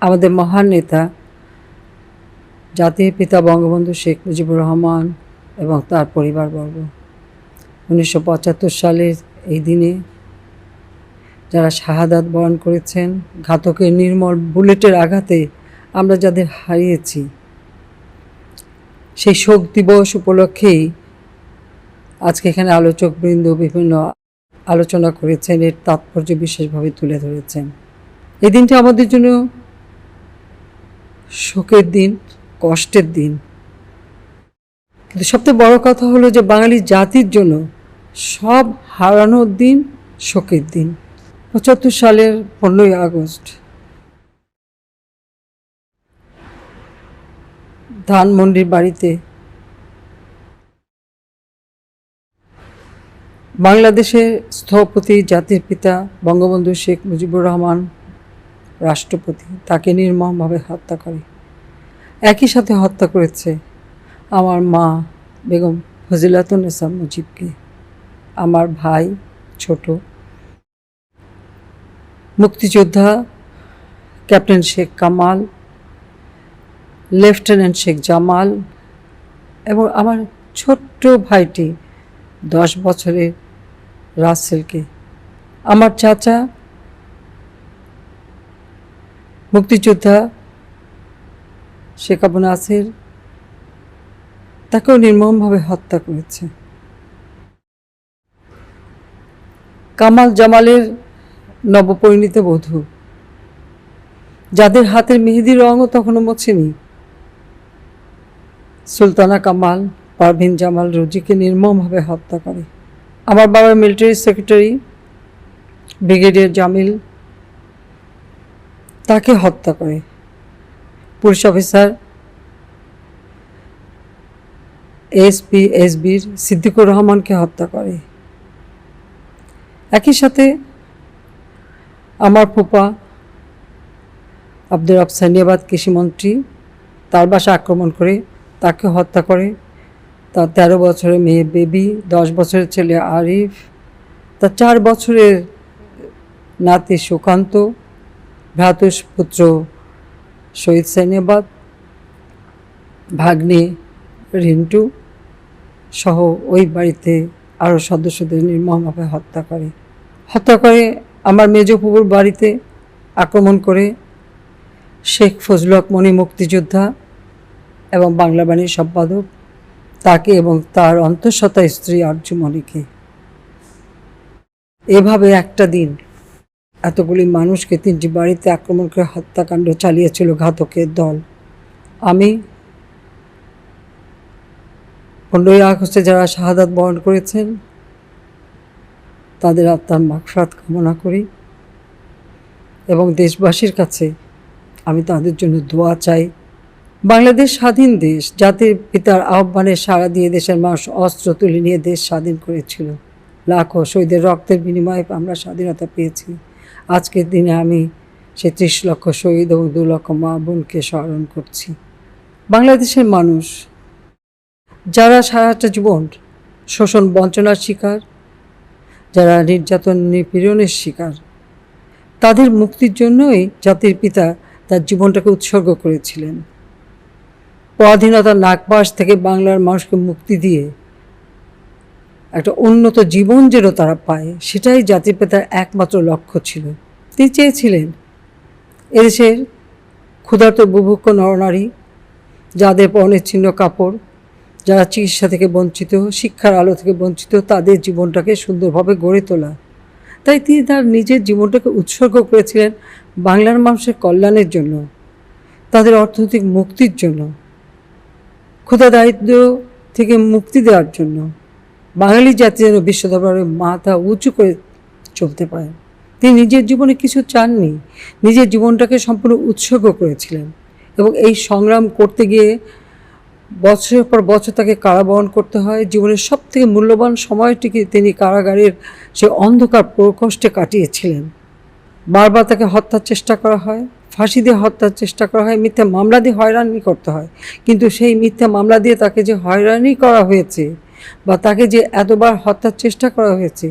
আমাদের মহান নেতা জাতির পিতা বঙ্গবন্ধু শেখ মুজিবুর রহমান এবং তার পরিবারবর্গ 1975 সালের এই দিনে যারা শাহাদাত বরণ করেছেন, ঘাতকের নির্মল বুলেটের আঘাতে আমরা যাদের হারিয়েছি, সেই শোক দিবস উপলক্ষেই আজকে এখানে আলোচকবৃন্দ বিভিন্ন আলোচনা করেছেন, এর তাৎপর্য বিশেষভাবে তুলে ধরেছেন। এই দিনটি আমাদের জন্য শোকের দিন, কষ্টের দিন, কিন্তু সবচেয়ে বড় কথা হলো যে বাঙালি জাতির জন্য সব হারানোর দিন, শোকের দিন। 75 সালের 15ই আগস্ট ধানমন্ডির বাড়িতে বাংলাদেশের স্থপতি জাতির পিতা বঙ্গবন্ধু শেখ মুজিবুর রহমান রাষ্ট্রপতি তাকে নির্মমভাবে হত্যা করে। একই সাথে হত্যা করেছে আমার মা বেগম ফজিলাতুন্নেসা মুজিবকে, আমার ভাই ছোট মুক্তিযোদ্ধা ক্যাপ্টেন শেখ কামাল, লেফটেন্যান্ট শেখ জামাল এবং আমার ছোট্ট ভাইটি 10 বছরের রাসেলকে। আমার চাচা মুক্তিযোদ্ধা শেখ আবু নাসের তাকেও নির্মমভাবে হত্যা করেছে। কামাল জামালের নবপরিণীত বধূ, যাদের হাতের মেহেদি রঙও তখনও মোছেনি, সুলতানা কামাল পারভিন জামাল রুজিকে নির্মমভাবে হত্যা করে। আমার বাবার মিলিটারি সেক্রেটারি ব্রিগেডিয়ার জামিল তাকে হত্যা করে। পুলিশ অফিসার এসবির সিদ্দিকুর রহমানকে হত্যা করে। একই সাথে আমার ফুপা আব্দুর রব সানিয়াবাদ কৃষিমন্ত্রী, তার বাসা আক্রমণ করে তাকে হত্যা করে। তার 13 বছরের মেয়ে বেবি, 10 বছরের ছেলে আরিফ, তার 4 বছরের নাতি সুকান্ত, ভ্রাতুষ্পুত্র শহীদ সানিয়াবাদ, ভাগ্নে রিন্টু সহ ওই বাড়িতে আরও সদস্যদের নির্মমভাবে হত্যা করে। আমার মেজ ফুপুর বাড়িতে আক্রমণ করে শেখ ফজলুল হক মনি মুক্তিযোদ্ধা এবং বাংলা বাণীর সম্পাদক তাকে এবং তার অন্তঃসত্ত্বা স্ত্রী আরজুমণিকে। এভাবে একটা দিন এতগুলি মানুষকে 3টি বাড়িতে আক্রমণ করে হত্যাকাণ্ড চালিয়েছিল ঘাতকের দল। আমি 15ই আগস্টে যারা শাহাদাত বরণ করেছেন তাদের আত্মার মাগফিরাত কামনা করি এবং দেশবাসীর কাছে আমি তাদের জন্য দোয়া চাই। বাংলাদেশ স্বাধীন দেশ, জাতির পিতার আহ্বানে সাড়া দিয়ে দেশের মানুষ অস্ত্র তুলে নিয়ে দেশ স্বাধীন করেছিল। লাখো শহীদের রক্তের বিনিময়ে আমরা স্বাধীনতা পেয়েছি। আজকের দিনে আমি সে 30 লক্ষ শহীদ এবং 2 লক্ষ মা বোনকে স্মরণ করছি। বাংলাদেশের মানুষ যারা সারাটা জীবন শোষণ বঞ্চনার শিকার, যারা নির্যাতন নিপীড়নের শিকার, তাদের মুক্তির জন্যই জাতির পিতা তার জীবনটাকে উৎসর্গ করেছিলেন। পরাধীনতার নাগপাশ থেকে বাংলার মানুষকে মুক্তি দিয়ে একটা উন্নত জীবন যেন তারা পায়, সেটাই জাতির পিতার একমাত্র লক্ষ্য ছিল। তিনি চেয়েছিলেন এদেশের ক্ষুধার্ত বুভুক্ষ নরনারী, যাদের পরনের ছিন্ন কাপড়, যারা চিকিৎসা থেকে বঞ্চিত, শিক্ষার আলো থেকে বঞ্চিত, তাদের জীবনটাকে সুন্দরভাবে গড়ে তোলা। তাই তিনি তার নিজের জীবনটাকে উৎসর্গ করেছিলেন বাংলার মানুষের কল্যাণের জন্য, তাদের অর্থনৈতিক মুক্তির জন্য, ক্ষুধা দারিদ্র থেকে মুক্তি দেওয়ার জন্য। বাঙালি জাতি যেন বিশ্ব দরবারে মাথা উঁচু করে চলতে পারে। তিনি নিজের জীবনে কিছু চাননি, নিজের জীবনটাকে সম্পূর্ণ উৎসর্গ করেছিলেন এবং এই সংগ্রাম করতে গিয়ে বছরের পর বছর তাকে কারাবরণ করতে হয়। জীবনের সবথেকে মূল্যবান সময়টিকে তিনি কারাগারের সে অন্ধকার প্রকোষ্ঠে কাটিয়েছিলেন। বারবার তাকে হত্যার চেষ্টা করা হয়, ফাঁসি দিয়ে হত্যার চেষ্টা করা হয়, মিথ্যা মামলা দিয়ে হয়রানি করতে হয়। কিন্তু সেই মিথ্যা মামলা দিয়ে তাকে যে হয়রানি করা হয়েছে বা তাকে যে এতবার হত্যার চেষ্টা করা হয়েছে,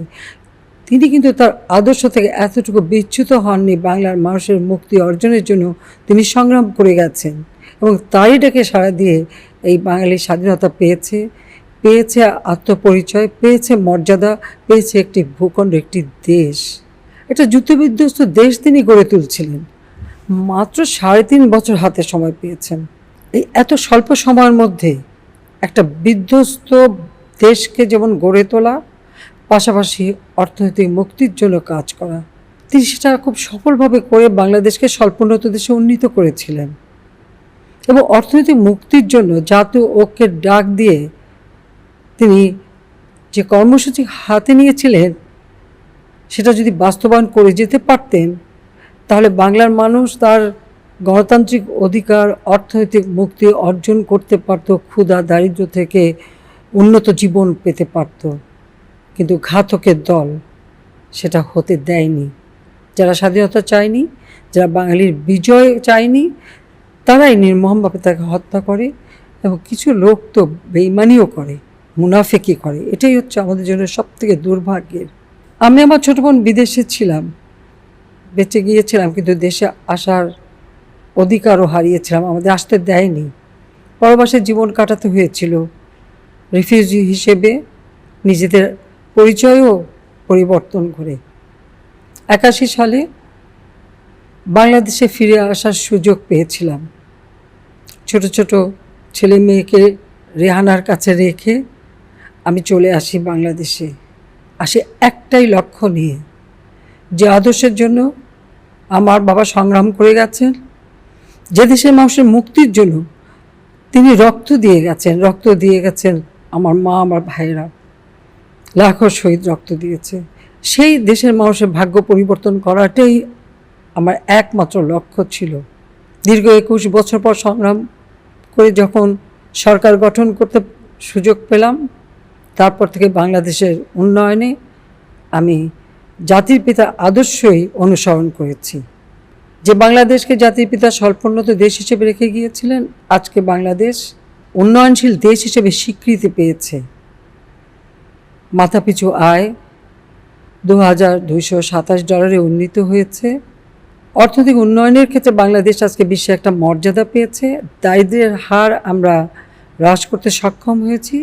তিনি কিন্তু তার আদর্শ থেকে এতটুকু বিচ্যুত হননি। বাংলার মানুষের মুক্তি অর্জনের জন্য তিনি সংগ্রাম করে গেছেন এবং তারই ডাকে সাড়া দিয়ে এই বাঙালি স্বাধীনতা পেয়েছে আত্মপরিচয়, পেয়েছে মর্যাদা, পেয়েছে একটি ভূখণ্ড, একটি দেশ, একটা যুদ্ধবিধ্বস্ত দেশ তিনি গড়ে তুলছিলেন। মাত্র 3.5 বছর হাতে সময় পেয়েছেন। এই এত স্বল্প সময়ের মধ্যে একটা বিধ্বস্ত দেশকে যেমন গড়ে তোলা, পাশাপাশি অর্থনৈতিক মুক্তির জন্য কাজ করা, তিনি সেটা খুব সফলভাবে করে বাংলাদেশকে স্বল্পোন্নত দেশে উন্নীত করেছিলেন। এবং অর্থনৈতিক মুক্তির জন্য জাতীয় ঐক্যের ডাক দিয়ে তিনি যে কর্মসূচি হাতে নিয়েছিলেন, সেটা যদি বাস্তবায়ন করে যেতে পারতেন, তাহলে বাংলার মানুষ তার গণতান্ত্রিক অধিকার, অর্থনৈতিক মুক্তি অর্জন করতে পারত, ক্ষুধা দারিদ্র্য থেকে উন্নত জীবন পেতে পারত। কিন্তু ঘাতকের দল সেটা হতে দেয়নি। যারা স্বাধীনতা চায়নি, যারা বাঙালির বিজয় চায়নি, তারাই নির্মমভাবে তাকে হত্যা করে এবং কিছু লোক তো বেইমানিও করে, মুনাফিকি করে। এটাই হচ্ছে আমাদের জন্য সবথেকে দুর্ভাগ্যের। আমি আমার ছোটো বোন বিদেশে ছিলাম, বেঁচে গিয়েছিলাম, কিন্তু দেশে আসার অধিকারও হারিয়েছিলাম, আমাদের আসতে দেয়নি। পরবাসে জীবন কাটাতে হয়েছিল রিফিউজি হিসেবে, নিজেদের পরিচয়ও পরিবর্তন করে। 81 সালে বাংলাদেশে ফিরে আসার সুযোগ পেয়েছিলাম। ছোট ছোট ছেলে মেয়েকে রেহানার কাছে রেখে আমি চলে আসি বাংলাদেশে। আসি একটাই লক্ষ্য নিয়ে, যে আদর্শের জন্য আমার বাবা সংগ্রাম করে গেছেন, যে দেশের মানুষের মুক্তির জন্য তিনি রক্ত দিয়ে গেছেন আমার মা, আমার ভাইয়েরা লাখো শহীদ রক্ত দিয়েছে। সেই দেশের মানুষের ভাগ্য পরিবর্তন করাটাই আমার একমাত্র লক্ষ্য ছিল। দীর্ঘ 21 বছর পর সংগ্রাম করে যখন সরকার গঠন করতে সুযোগ পেলাম, তারপর থেকে বাংলাদেশের উন্নয়নে আমি জাতির পিতার আদর্শই অনুসরণ করেছি। যে বাংলাদেশকে জাতির পিতা স্বল্পোন্নত দেশ হিসেবে রেখে গিয়েছিলেন, আজকে বাংলাদেশ উন্নয়নশীল দেশ হিসেবে স্বীকৃতি পেয়েছে। মাথাপিছু আয় $2,227 উন্নীত হয়েছে। অর্থনৈতিক উন্নয়নের ক্ষেত্রে বাংলাদেশ আজকে বিশ্বে একটা মর্যাদা পেয়েছে। দারিদ্র্যের হার আমরা হ্রাস করতে সক্ষম হয়েছি,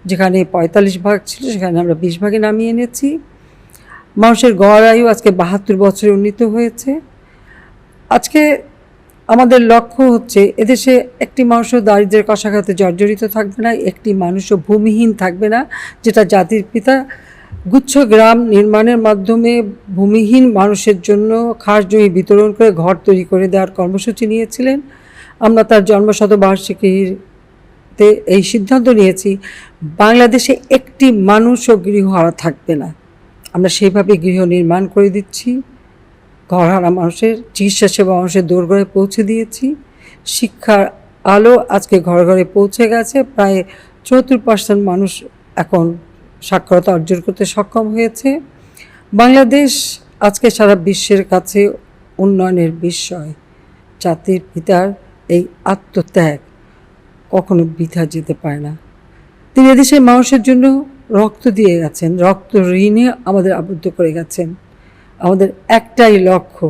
যেখানে 45 ভাগ ছিল সেখানে আমরা 20 ভাগে নামিয়ে এনেছি। মানুষের গড় আয়ু আজকে 72 বছরে উন্নীত হয়েছে। আজকে আমাদের লক্ষ্য হচ্ছে এদেশে একটি মানুষও দারিদ্র্যের কষাঘাতে জর্জরিত থাকবে না, একটি মানুষও ভূমিহীন থাকবে না, যেটা জাতির পিতা গুচ্ছ গ্রাম নির্মাণের মাধ্যমে ভূমিহীন মানুষের জন্য খাস জমি বিতরণ করে ঘর তৈরি করে দেওয়ার কর্মসূচি নিয়েছিলেন। আমরা তার জন্মশতবার্ষিকীতে এই সিদ্ধান্ত নিয়েছি, বাংলাদেশে একটি মানুষও গৃহহারা থাকবে না। আমরা সেইভাবে গৃহ নির্মাণ করে দিচ্ছি। ঘরহারা মানুষের চিকিৎসা সেবা মানুষের দোরগোড়ায় পৌঁছে দিয়েছি। শিক্ষার আলো আজকে ঘরে ঘরে পৌঁছে গেছে। প্রায় 74% মানুষ এখন সাক্ষরতা অর্জন করতে সক্ষম হয়েছে। বাংলাদেশ আজকে সারা বিশ্বের কাছে উন্নয়নের বিস্ময়। জাতির পিতার এই আত্মত্যাগ কখনো বৃথা যেতে পারে না। তিনি এদেশের মানুষের জন্য রক্ত দিয়ে গেছেন, রক্ত ঋণে আমাদের আবদ্ধ করে গেছেন। আমাদের একটাই লক্ষ্য,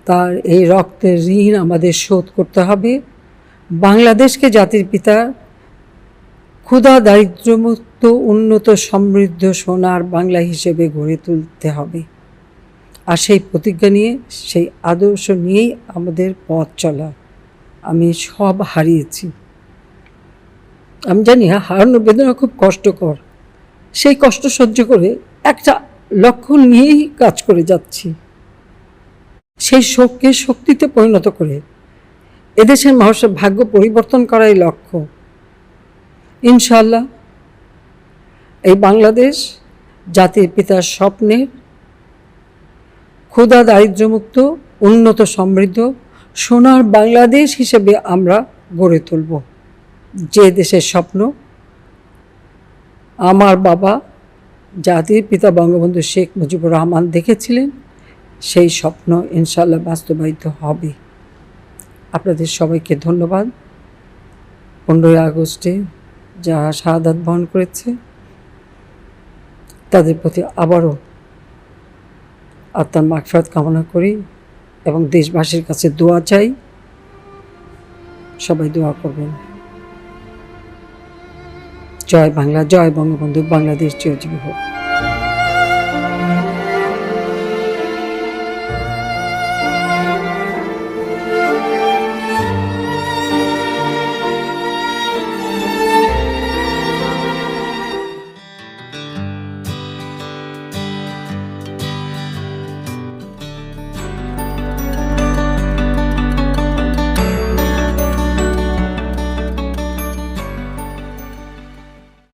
তার এই রক্তের ঋণ আমাদের শোধ করতে হবে। বাংলাদেশকে জাতির পিতা ক্ষুধা দারিদ্র্যমুক্ত উন্নত সমৃদ্ধ সোনার বাংলা হিসেবে গড়ে তুলতে হবে। আর সেই প্রতিজ্ঞা নিয়ে, সেই আদর্শ নিয়েই আমাদের পথ চলা। আমি সব হারিয়েছি, আমি জানি হারানোর বেদনা খুব কষ্টকর। সেই কষ্ট সহ্য করে একটা লক্ষ্য নিয়েই কাজ করে যাচ্ছি। সেই শোককে শক্তিতে পরিণত করে এদেশের মানুষের ভাগ্য পরিবর্তন করাই লক্ষ্য। ইনশাআল্লাহ এই বাংলাদেশ জাতির পিতার স্বপ্নের ক্ষুধা দারিদ্র্যমুক্ত উন্নত সমৃদ্ধ সোনার বাংলাদেশ হিসেবে আমরা গড়ে তুলব। যে দেশের স্বপ্ন আমার বাবা জাতির পিতা বঙ্গবন্ধু শেখ মুজিবুর রহমান দেখেছিলেন, সেই স্বপ্ন ইনশাআল্লাহ বাস্তবায়িত হবে। আপনাদের সবাইকে ধন্যবাদ। 15ই আগস্টে যারা শাহাদাত বরণ করেছে তাদের প্রতি আবারও আত্মার মাগফিরাত কামনা করি এবং দেশবাসীর কাছে দোয়া চাই। সবাই দোয়া করবেন। জয় বাংলা, জয় বঙ্গবন্ধু, বাংলাদেশ চিরজীবী হোক।